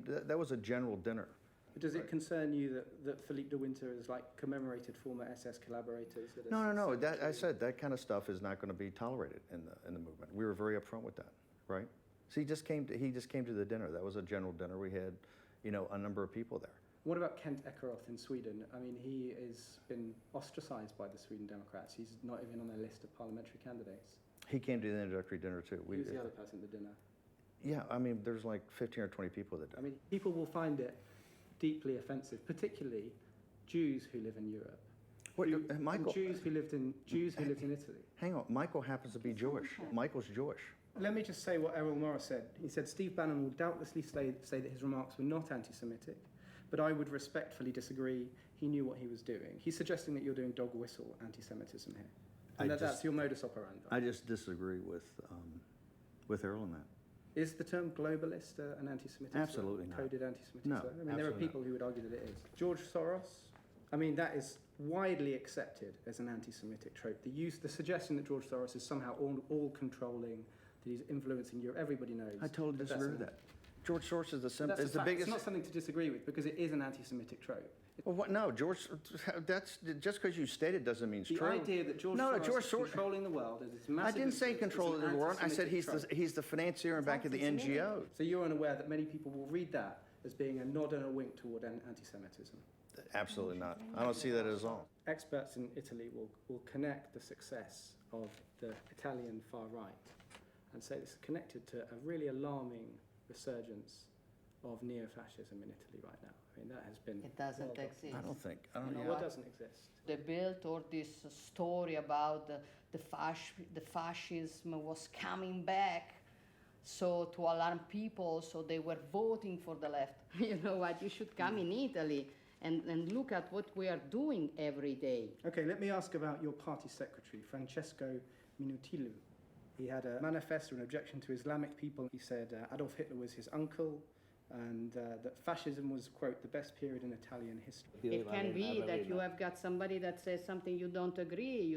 that was a general dinner. But does it concern you that Philippe de Winter is like commemorated former SS collaborators? No. I said that kind of stuff is not going to be tolerated in the movement. We were very upfront with that, right? So he just came to the dinner. That was a general dinner. We had, you know, a number of people there. What about Kent Ekeroth in Sweden? I mean, he has been ostracized by the Sweden Democrats. He's not even on their list of parliamentary candidates. He came to the introductory dinner too. He was the other person at the dinner. Yeah, I mean, there's like 15 or 20 people that. I mean, people will find it deeply offensive, particularly Jews who live in Europe. What, Michael? Jews who lived in Italy. Hang on, Michael happens to be Jewish. Michael's Jewish. Let me just say what Errol Morris said. He said Steve Bannon will doubtlessly say that his remarks were not anti-Semitic, but I would respectfully disagree. He knew what he was doing. He's suggesting that you're doing dog whistle anti-Semitism here, and that's your modus operandi. I just disagree with Errol on that. Is the term globalist an anti-Semitic? Absolutely not. Coded anti-Semitic? No, I mean, there are people who would argue that it is. George Soros. I mean, that is widely accepted as an anti-Semitic trope. The suggestion that George Soros is somehow all-controlling, that he's influencing Europe, everybody knows. I totally disagree with that. George Soros is the biggest. It's not something to disagree with because it is an anti-Semitic trope. Well, what, no, George, that's, just because you state it doesn't mean it's The true. idea that George Soros is controlling the world is this massive... I didn't say influence control is of an the world. I said anti-Semitic he's the financier and back of the NGO. So you're unaware that many people will read that as being a nod and a wink toward anti-Semitism? Absolutely not. I don't see that at all. Experts in Italy will connect the success of the Italian far right and say this is connected to a really alarming resurgence of neo-fascism in Italy right now. I mean, that has been... It doesn't exist. I don't think. What doesn't exist? They built all this story about the fascism was coming back, so to alarm people, so they were voting for the left. You know what? You should come in Italy and look at what we are doing every day. Okay, let me ask about your party secretary, Francesco Minutilu. He had a manifesto in objection to Islamic people. He said Adolf Hitler was his uncle, and that fascism was, quote, the best period in Italian history. It can be that you have got somebody that says something you don't agree.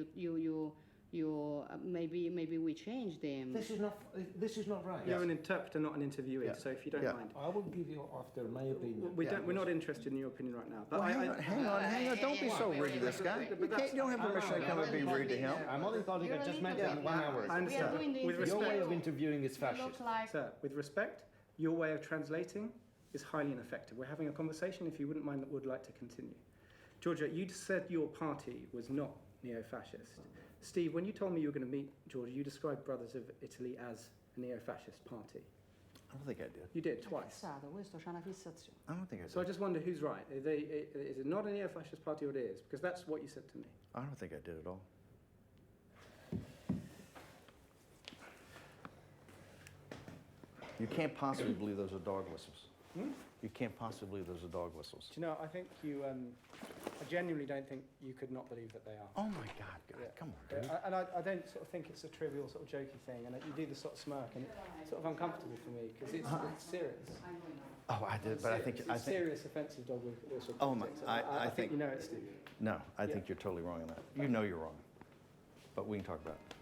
Maybe we change them. This is not right. You're an interpreter, not an interviewee. Yeah. So if you don't Yeah. mind, I will give you after my opinion. we're not interested in your opinion right now. But Well, hang on. Don't be so rude to this guy. You don't have permission to come and be rude to him. I'm only talking, I just mentioned 1 hour. I understand. With Your way respect, of interviewing is fascist. sir, with respect, your way of translating is highly ineffective. We're having a conversation. If you wouldn't mind, would like to continue. Georgia, you said your party was not neo-fascist. Steve, when you told me you were going to meet Georgia, you described Brothers of Italy as a neo-fascist party. I don't think I did. You did, twice. Questo c'ha una fissazione. I don't think I did. So I just wonder who's right. Is it not a neo-fascist party or it is? Because that's what you said to me. I don't think I did at all. You can't possibly believe those are dog whistles. You can't possibly believe those are dog whistles. Do you know, I think you, I genuinely don't think you could not believe that they are. Oh my God, come on, dude. And I don't sort of think it's a trivial sort of jokey thing, and you do the sort of smirk, and it's sort of uncomfortable for me, because it's serious. Oh, I did, but I think... It's serious, offensive dog whistle Oh my, politics. I think... you know it, Steve. No, I think you're totally wrong on that. You know you're wrong. But we can talk about it.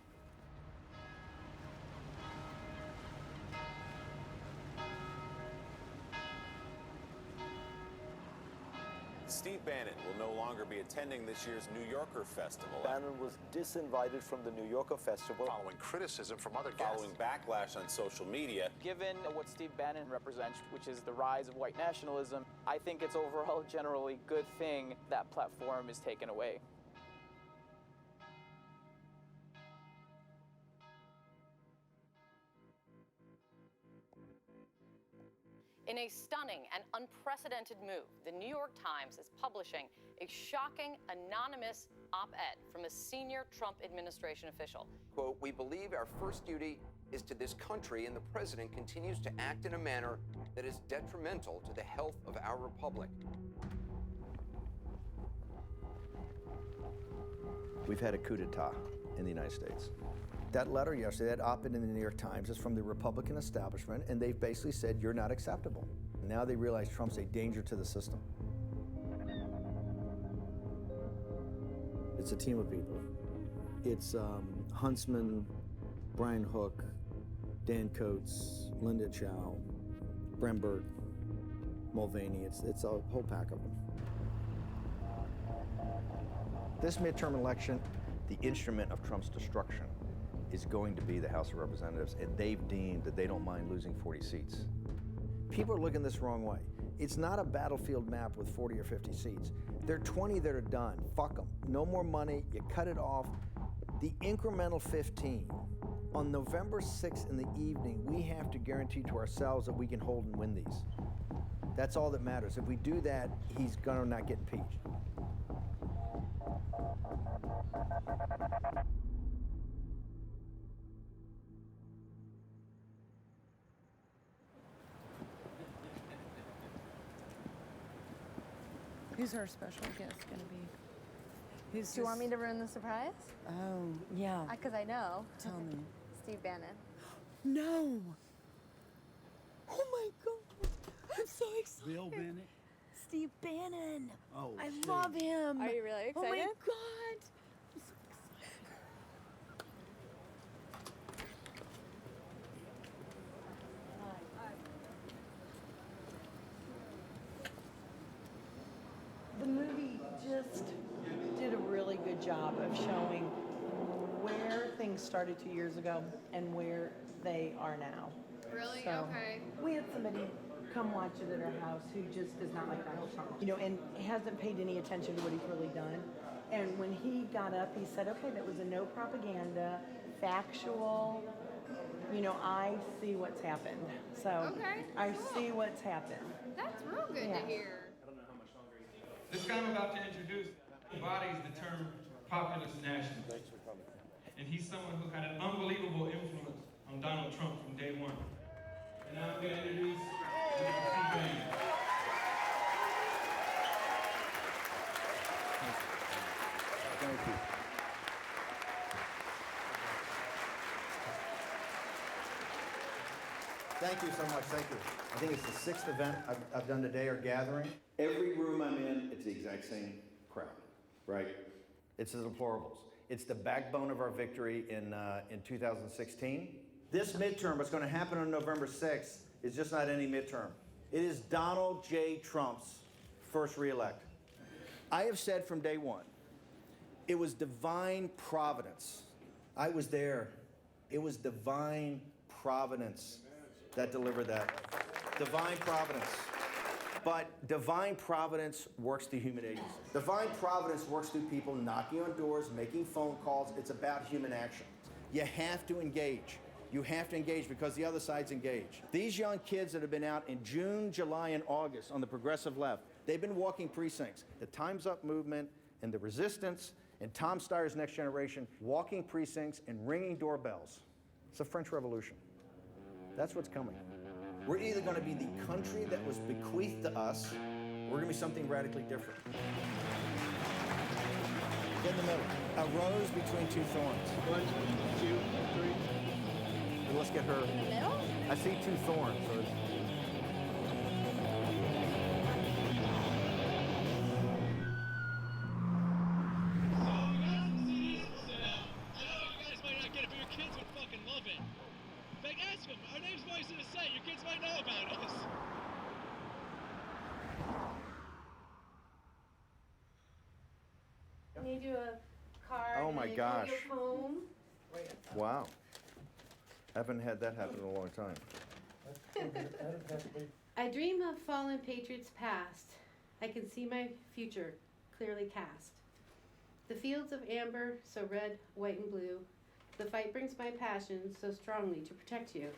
Steve Bannon will no longer be attending this year's New Yorker Festival. Bannon was disinvited from the New Yorker Festival. Following criticism from other guests. Following backlash on social media. Given what Steve Bannon represents, which is the rise of white nationalism, I think it's overall a generally good thing that platform is taken away. In a stunning and unprecedented move, the New York Times is publishing a shocking anonymous op-ed from a senior Trump administration official. Quote, "We believe our first duty is to this country, and the president continues to act in a manner that is detrimental to the health of our republic." We've had a coup d'etat in the United States. That letter yesterday, that op-ed in the New York Times, is from the Republican establishment, and they've basically said, you're not acceptable. Now they realize Trump's a danger to the system. It's a team of people. It's Huntsman, Brian Hook, Dan Coates, Linda Chow, Brembert, Mulvaney. It's a whole pack of them. This midterm election, the instrument of Trump's destruction, is going to be the House of Representatives, and they've deemed that they don't mind losing 40 seats. People are looking this wrong way. It's not a battlefield map with 40 or 50 seats. There are 20 that are done. Fuck them. No more money. You cut it off. The incremental 15. On November 6th in the evening, we have to guarantee to ourselves that we can hold and win these. That's all that matters. If we do that, he's gonna not get impeached. Who's our special guest going to be? Do you want me to ruin the surprise? Oh, yeah. Because I know. Tell me. Steve Bannon. No. Oh my God. I'm so excited. Bill Bennett? Steve Bannon. Oh, I Steve. love him. Are you really excited? Oh my God. I'm so excited. The just did a really good job of showing where things started 2 years ago and where they are now. Really? So, Okay. we had somebody come watch it at our house who just does not like Donald Trump, you know, and hasn't paid any attention to what he's really done. And when he got up, he said, okay, that was a no propaganda, factual, you know, I see what's happened. So Okay, I cool. see what's happened. That's real good Yeah. to hear. This guy I'm about to introduce embodies the term populist nationalist. And he's someone who had an unbelievable influence on Donald Trump from day one. And now I'm going to introduce Steve Bannon. Thank you. Thank you so much, thank you. I think it's the 6th event I've done today, or gathering. Every room I'm in, it's the exact same crowd, right? It's the deplorables. It's the backbone of our victory in 2016. This midterm, what's gonna happen on November 6th, is just not any midterm. It is Donald J. Trump's first reelect. I have said from day one, it was divine providence. I was there. It was divine providence that delivered that. Divine providence. But divine providence works through human agency. Divine providence works through people knocking on doors, making phone calls. It's about human action. You have to engage. You have to engage because the other side's engaged. These young kids that have been out in June, July, and August on the progressive left, they've been walking precincts. The Time's Up movement and the resistance and Tom Steyer's Next Generation, walking precincts and ringing doorbells. It's the French Revolution. That's what's coming. We're either going to be the country that was bequeathed to us, or we're going to be something radically different. Get in the middle. A rose between two thorns. 1, 2, 3. And let's get her. In the middle? I see two thorns. So it's... Can you do a card? Oh my and gosh. a poem? Wow. I haven't had that happen in a long time. I dream of fallen patriots past. I can see my future clearly cast. The fields of amber, so red, white, and blue. The fight brings my passion so strongly to protect you.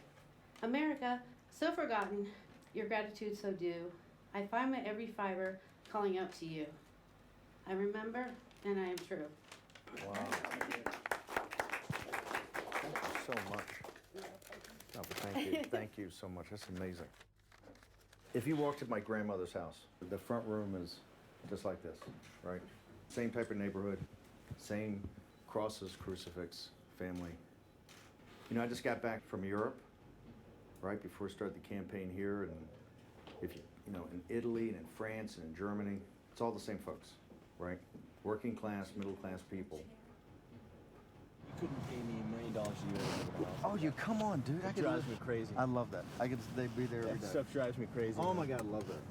America, so forgotten, your gratitude so due. I find my every fiber calling out to you. I remember, and I am true. Wow. Thank you so much. Oh, but thank you. Thank you so much. That's amazing. If you walked to my grandmother's house, the front room is just like this, right? Same type of neighborhood, same crosses, crucifix, family. You know, I just got back from Europe, right before I started the campaign here, and if you know, in Italy and in France and in Germany, it's all the same folks, right? Working class, middle class people. You couldn't pay me $1 million a year to live in a house. Oh, you come on, dude! It drives me crazy. I love that. I could be there every That day. stuff drives me crazy. Oh man. my God, I love that.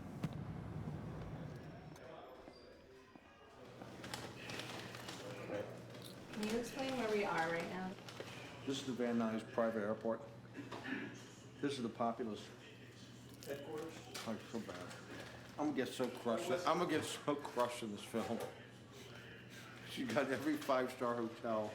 Can you explain where we are right now? This is the Van Nuys private airport. This is the populous headquarters. Oh, so bad. I'm gonna get so crushed. I'm gonna get so crushed in this film. She got every 5-star hotel.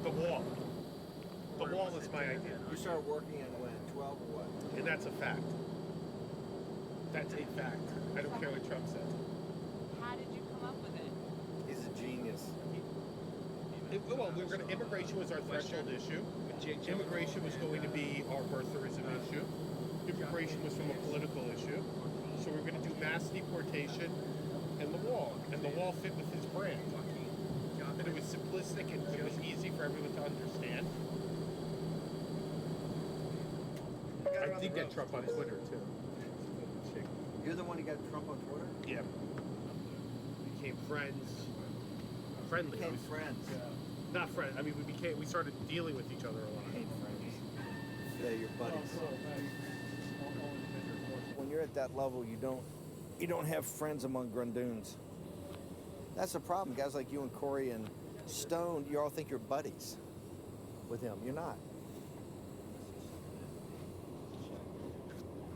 The wall. The wall is my idea. You started working at when? 12 or what? And that's a fact. That's a fact. I don't care what Trump says. How did you come up with it? He's a genius. Well, we were going to, immigration was our threshold issue. Immigration was going to be our birtherism issue. Immigration was from a political issue. So we were going to do mass deportation and the wall. And the wall fit with his brand. And it was simplistic and it was easy for everyone to understand. I did get Trump on Twitter too. You're the one who got Trump on Twitter? Yeah. Became friends. Friendly. Became friends. Not friends. I mean, we started dealing with each other a lot. Became friends. They're your buddies. When you're at that level, you don't have friends among Grundoons. That's the problem. Guys like you and Corey and Stone, you all think you're buddies with him. You're not.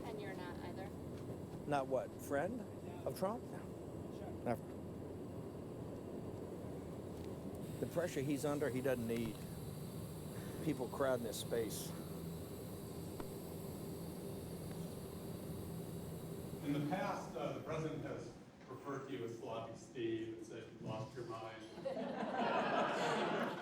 And you're not either? Not what? Friend of Trump? No. Never. The pressure he's under, he doesn't need. People crowding his space. In the past, the president has referred to you as Sloppy Steve and said you've lost your mind.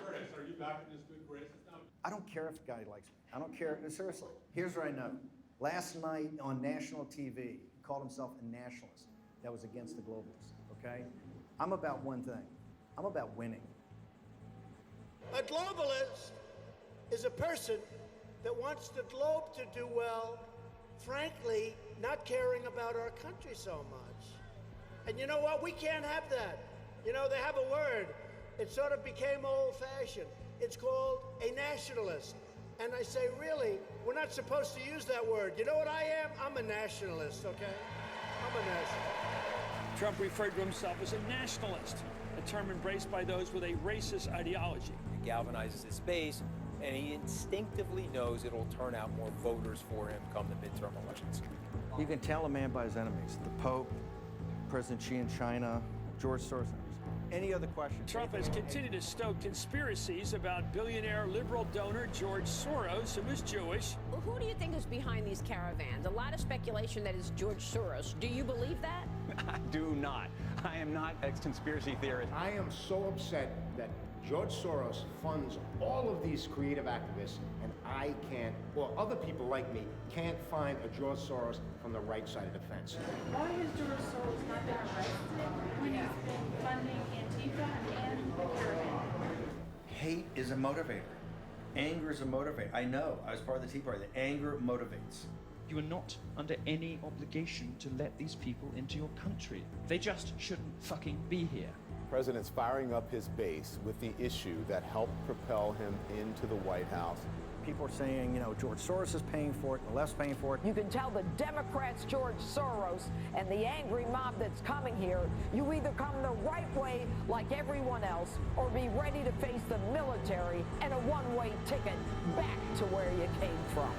Are you back in his good graces now? I don't care if the guy likes me. I don't care. Seriously. Here's what I know. Last night on national TV, he called himself a nationalist. That was against the globalists, okay? I'm about one thing. I'm about winning. A globalist is a person that wants the globe to do well, frankly, not caring about our country so much. And you know what? We can't have that. You know, they have a word. It sort of became old-fashioned. It's called a nationalist. And I say, really, we're not supposed to use that word. You know what I am? I'm a nationalist, okay? I'm a nationalist. Trump referred to himself as a nationalist, a term embraced by those with a racist ideology. He galvanizes his base, and he instinctively knows it'll turn out more voters for him come the midterm elections. You can tell a man by his enemies. The Pope, President Xi in China, George Soros. Any other questions? Trump has continued to stoke conspiracies about billionaire liberal donor George Soros, who is Jewish. Well, who do you think is behind these caravans? A lot of speculation that it's George Soros. Do you believe that? I do not. I am not a conspiracy theorist. I am so upset that George Soros funds all of these creative activists, and I can't, or other people like me, can't find a George Soros from the right side of the fence. Why has George Soros not been arrested when he's been funding Antifa and the caravan? Hate is a motivator. Anger is a motivator. I know. I was part of the Tea Party. The anger motivates. You are not under any obligation to let these people into your country. They just shouldn't fucking be here. The president's firing up his base with the issue that helped propel him into the White House. People are saying, you know, George Soros is paying for it, the left's paying for it. You can tell the Democrats, George Soros, and the angry mob that's coming here, you either come the right way like everyone else, or be ready to face the military and a one-way ticket back to where you came from.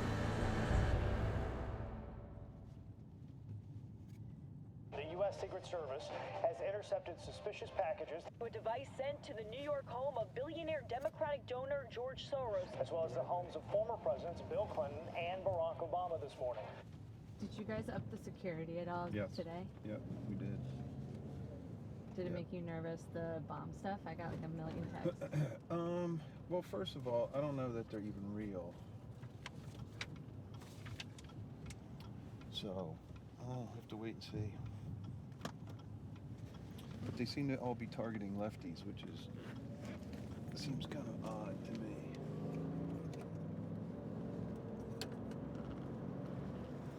The U.S. Secret Service has intercepted suspicious packages. A device sent to the New York home of billionaire Democratic donor George Soros, as well as the homes of former presidents Bill Clinton and Barack Obama this morning. Did you guys up the security at all today? Yep, we did. Did it make you nervous, the bomb stuff? I got like a million texts. Well, first of all, I don't know that they're even real. So, I'll have to wait and see. But they seem to all be targeting lefties, which seems kind of odd to me.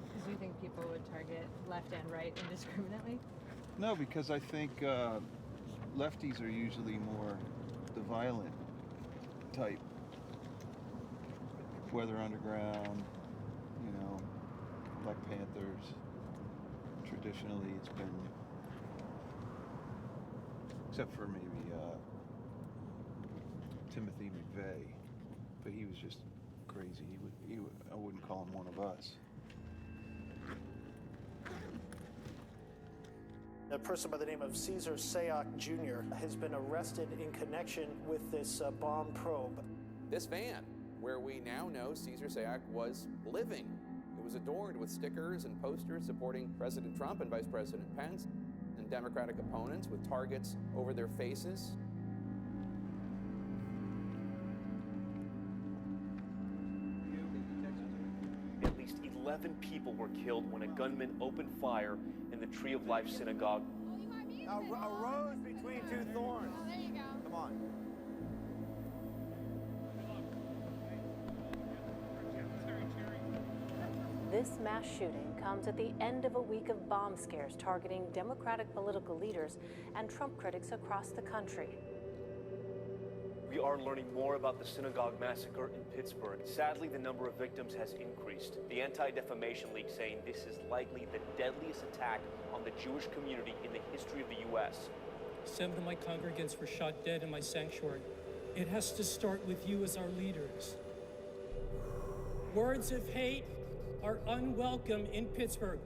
Because you think people would target left and right indiscriminately? No, because I think lefties are usually more the violent type. Weather Underground, you know, Black Panthers. Traditionally, it's been, except for maybe Timothy McVeigh, but he was just crazy. I wouldn't call him one of us. A person by the name of Caesar Sayoc Jr. has been arrested in connection with this bomb probe. This van, where we now know Caesar Sayoc was living. It was adorned with stickers and posters supporting President Trump and Vice President Pence, and Democratic opponents with targets over their faces. At least 11 people were killed when a gunman opened fire in the Tree of Life synagogue. A rose between two thorns. There you go. Come on. This mass shooting comes at the end of a week of bomb scares targeting Democratic political leaders and Trump critics across the country. We are learning more about the synagogue massacre in Pittsburgh. Sadly, the number of victims has increased. The Anti-Defamation League saying this is likely the deadliest attack on the Jewish community in the history of the U.S. 7 of my congregants were shot dead in my sanctuary. It has to start with you as our leaders. Words of hate are unwelcome in Pittsburgh.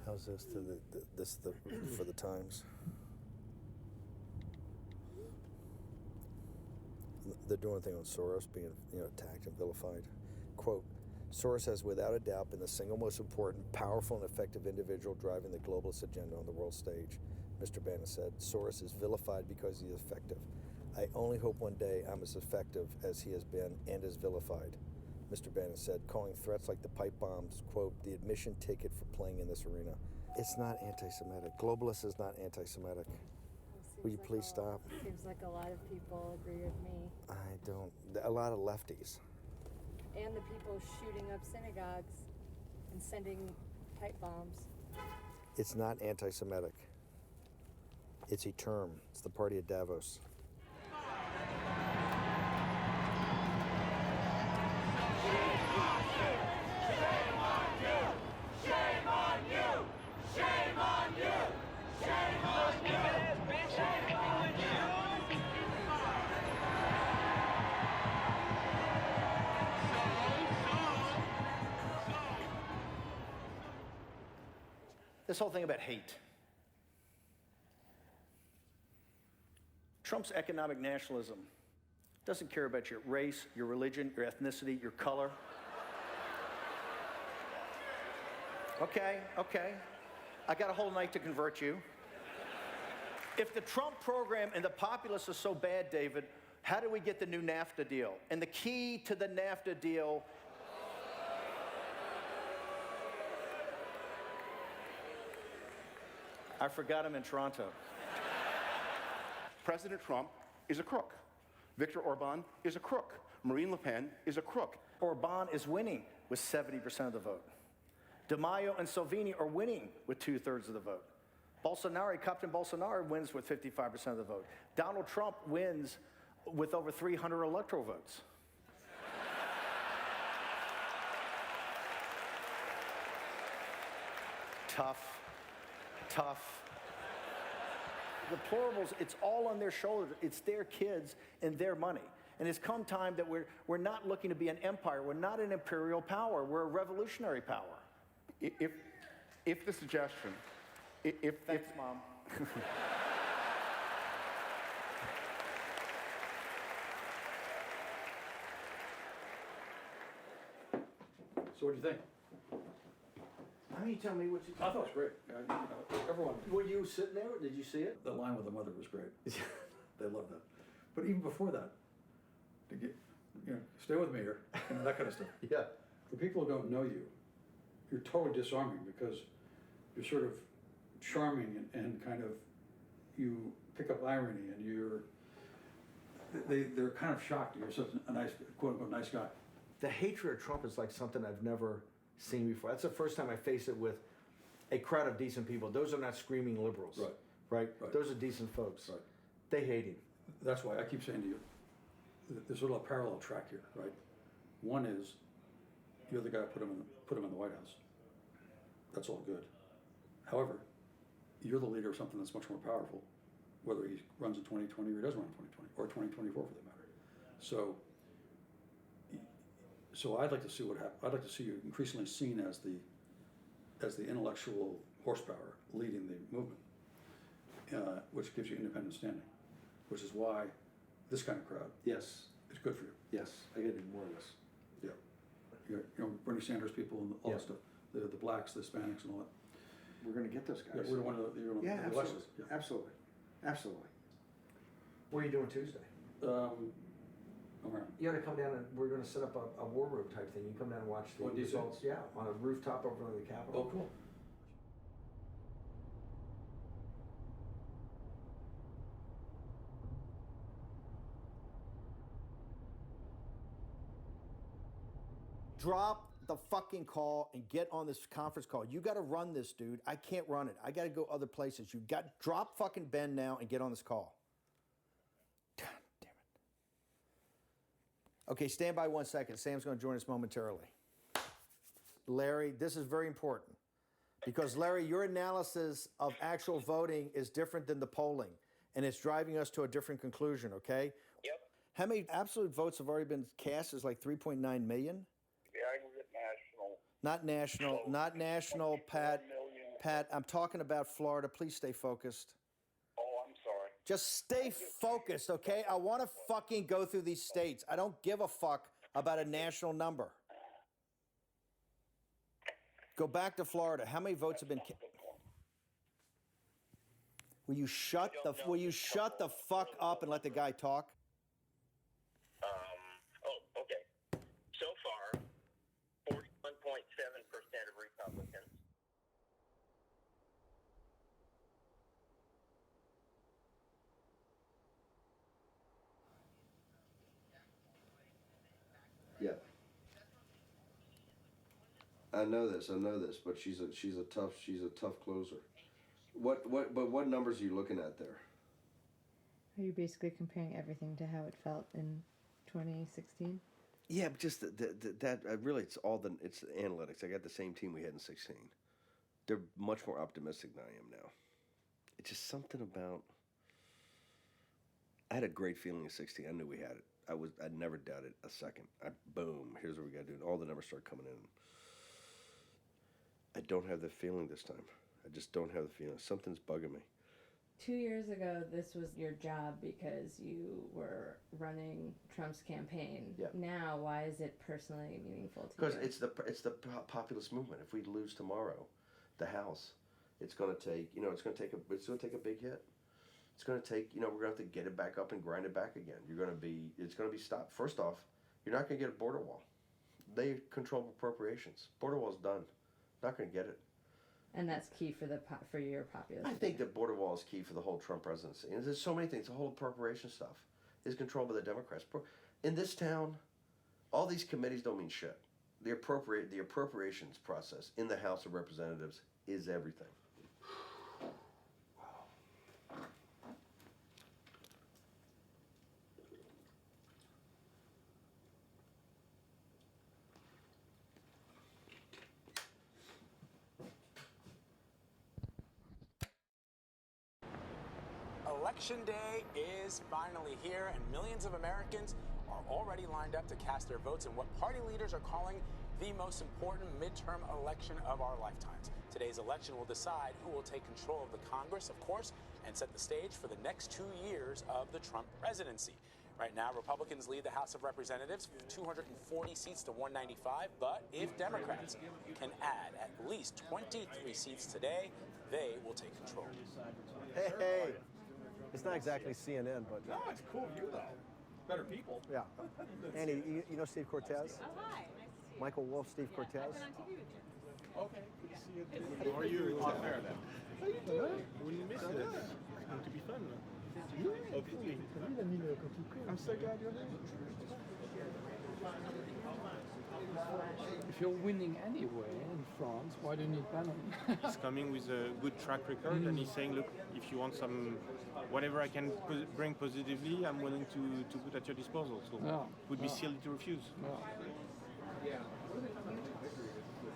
How's this for the Times? They're doing a thing on Soros being attacked and vilified. Quote, Soros has without a doubt been the single most important, powerful, and effective individual driving the globalist agenda on the world stage, Mr. Bannon said. Soros is vilified because he is effective. I only hope one day I'm as effective as he has been and as vilified, Mr. Bannon said, calling threats like the pipe bombs, quote, the admission ticket for playing in this arena. It's not anti-Semitic. Globalist is not anti-Semitic. Will you please stop? Seems like a lot of people agree with me. I don't. A lot of lefties. And the people shooting up synagogues and sending pipe bombs. It's not anti-Semitic. It's a term. It's the party of Davos. This whole thing about hate. Trump's economic nationalism doesn't care about your race, your religion, your ethnicity, your color. Okay. I got a whole night to convert you. If the Trump program and the populists are so bad, David, how do we get the new NAFTA deal? And the key to the NAFTA deal I forgot him in Toronto. President Trump is a crook. Viktor Orban is a crook. Marine Le Pen is a crook. Orban is winning with 70% of the vote. De Maio and Salvini are winning with 2/3 of the vote. Captain Bolsonaro wins with 55% of the vote. Donald Trump wins with over 300 electoral votes. Tough. The plurables, it's all on their shoulders. It's their kids and their money. And it's come time that we're not looking to be an empire. We're not an imperial power. We're a revolutionary power. If the suggestion, Thanks, Mom. So what do you think? Why don't you tell me what you think? I thought it was great. Everyone. Were you sitting there? Did you see it? The line with the mother was great. They loved that. But even before that, to get, stay with me here, that kind of stuff. Yeah. For people who don't know you, you're totally disarming because you're sort of charming and kind of, you pick up irony and they're kind of shocked that you're such a nice, quote unquote, nice guy. The hatred of Trump is like something I've never seen before. That's the first time I face it with a crowd of decent people. Those are not screaming liberals. Right? Those are decent folks. Right. They hate him. That's why I keep saying to you, there's sort of a parallel track here, right? One is, you're the guy who put him in the White House. That's all good. However, you're the leader of something that's much more powerful, whether he runs in 2020 or he doesn't run in 2020, or 2024 for that matter. So I'd like to see what happens. I'd like to see you increasingly seen as the intellectual horsepower leading the movement, which gives you independent standing, which is why this kind of crowd is good for you. Yes, I get more of this. Yeah, Bernie Sanders people and all that stuff, the blacks, the Hispanics, and all that. We're going to get those guys. Yeah, you're one of the elections. Absolutely. What are you doing Tuesday? Around. You got to come down and we're going to set up a war room type thing. You come down and watch the results. Yeah, on a rooftop over on the Capitol. Oh, cool. drop the fucking call and get on this conference call. You got to run this, dude. I can't run it. I got to go other places. You got drop fucking Ben now and get on this call. God damn it. Okay, stand by 1 second. Sam's going to join us momentarily. Larry, this is very important because, Larry, your analysis of actual voting is different than the polling, and it's driving us to a different conclusion, okay? Yep. How many absolute votes have already been cast? Is like 3.9 million? The aggregate national. Not national, not national, Pat. Pat, I'm talking about Florida. Please stay focused. Oh, I'm sorry. Just stay focused, okay? I want to fucking go through these states. I don't give a fuck about a national number. Go back to Florida. How many votes have been? Will you shut the fuck up and let the guy talk? Oh, okay. So far, 41.7% of Republicans. Yeah. I know this, but she's a tough closer. What numbers are you looking at there? Are you basically comparing everything to how it felt in 2016? Yeah, but just that really it's the analytics. I got the same team we had in 16. They're much more optimistic than I am now. It's just something about. I had a great feeling in 16. I knew we had it. I never doubted a second. Boom. Here's what we got to do. And all the numbers start coming in. I don't have the feeling this time. I just don't have the feeling. Something's bugging me. 2 years ago, this was your job because you were running Trump's campaign. Yeah. Now, why is it personally meaningful to you? Because it's the populist movement. If we lose tomorrow, the House, it's going to take a big hit. It's going to take we're going to have to get it back up and grind it back again. It's going to be stopped. First off, you're not going to get a border wall. They control appropriations. Border wall's done. Not going to get it. And that's key for your populist. I think the border wall is key for the whole Trump presidency. And there's so many things. The whole appropriation stuff is controlled by the Democrats. In this town, all these committees don't mean shit. The appropriations process in the House of Representatives is everything. Election day is finally here, and millions of Americans are already lined up to cast their votes in what party leaders are calling the most important midterm election of our lifetimes. Today's election will decide who will take control of the Congress, of course, and set the stage for the next 2 years of the Trump presidency. Right now, Republicans lead the House of Representatives 240 seats to 195, but if Democrats can add at least 23 seats today, they will take control. Hey. It's not exactly CNN, but... No, it's a cool view, though. Better people. Yeah. Andy, you know Steve Cortez? Oh, hi. Nice to see you. Michael Wolff, Steve Cortez? I've been on TV with you. Okay, good to see you. How are you off air, then? How you doing? We miss it. It's going to be fun. Hopefully. I'm so glad you're here. If you're winning anyway in France, why do you need Bannon? He's coming with a good track record, and he's saying, look, if you want whatever I can bring positively, I'm willing to put at your disposal. So it would be silly to refuse.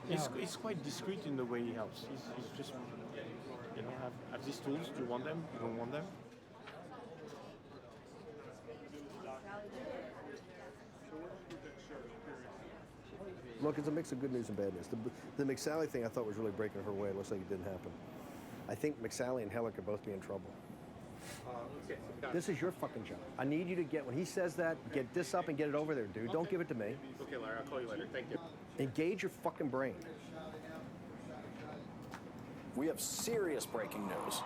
He's quite discreet in the way he helps. He's just, have these tools. Do you want them? You don't want them? Look, it's a mix of good news and bad news. The McSally thing I thought was really breaking her way. It looks like it didn't happen. I think McSally and Heller could both be in trouble. This is your fucking job. I need you to when he says that, get this up and get it over there, dude. Don't give it to me. Okay, Larry, I'll call you later. Thank you. Engage your fucking brain. We have serious breaking news.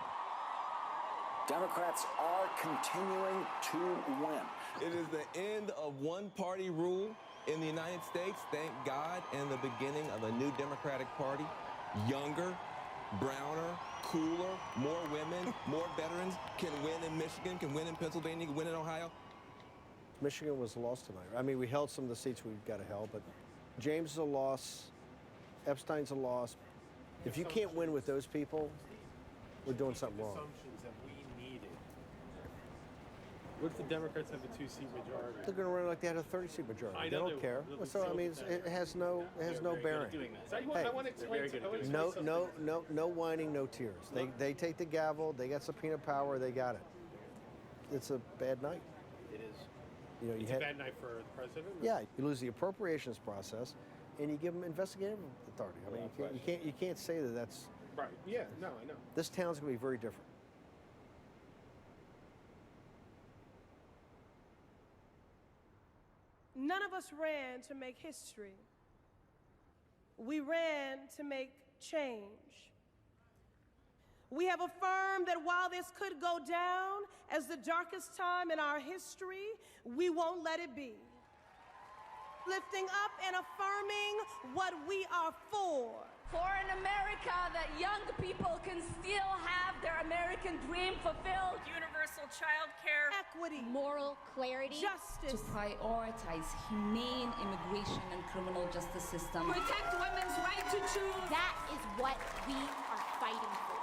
Democrats are continuing to win. It is the end of one-party rule in the United States, thank God, and the beginning of a new Democratic Party. Younger, browner, cooler, more women, more veterans can win in Michigan, can win in Pennsylvania, can win in Ohio. Michigan was lost tonight. I mean, we held some of the seats we've got to held, but James is a loss. Epstein's a loss. If you can't win with those people, we're doing something wrong. Assumptions that we needed. What if the Democrats have a 2-seat majority? They're going to run like they had a 30-seat majority. I They know don't care. they'll be So I thrilled mean, with it has no bearing. No whining, no tears. They take the gavel. They got subpoena power. They got it. It's a bad night. It is. You know, It's a bad night for the president. Yeah, you lose the appropriations process, and you give them investigative authority. I mean, you can't say that that's Right. Yeah. No, I know. this town's going to be very different. None of us ran to make history. We ran to make change. We have affirmed that while this could go down as the darkest time in our history, we won't let it be. Lifting up and affirming what we are for. For an America that young people can still have their American dream fulfilled. Universal child care. Equity. Moral clarity. Justice. To prioritize humane immigration and criminal justice system. Protect women's right to choose. That is what we are fighting for.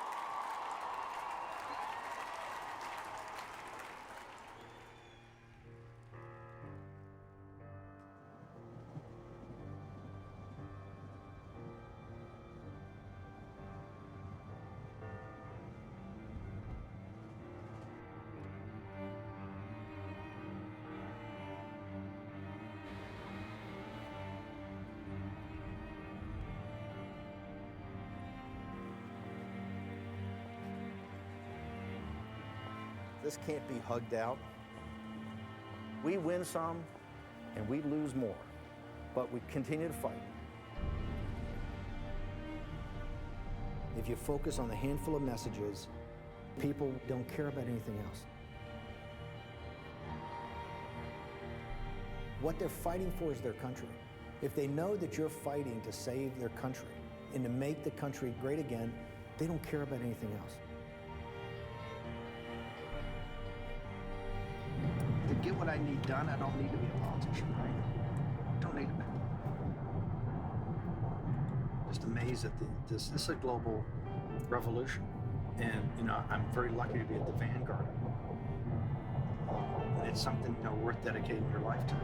This can't be hugged out. We win some and we lose more, but we continue to fight. If you focus on the handful of messages, people don't care about anything else. What they're fighting for is their country. If they know that you're fighting to save their country and to make the country great again, they don't care about anything else. To get what I need done, I don't need to be a politician, right? Don't need it. Just amazed at this is a global revolution. And, I'm very lucky to be at the vanguard. And it's something, worth dedicating your life to.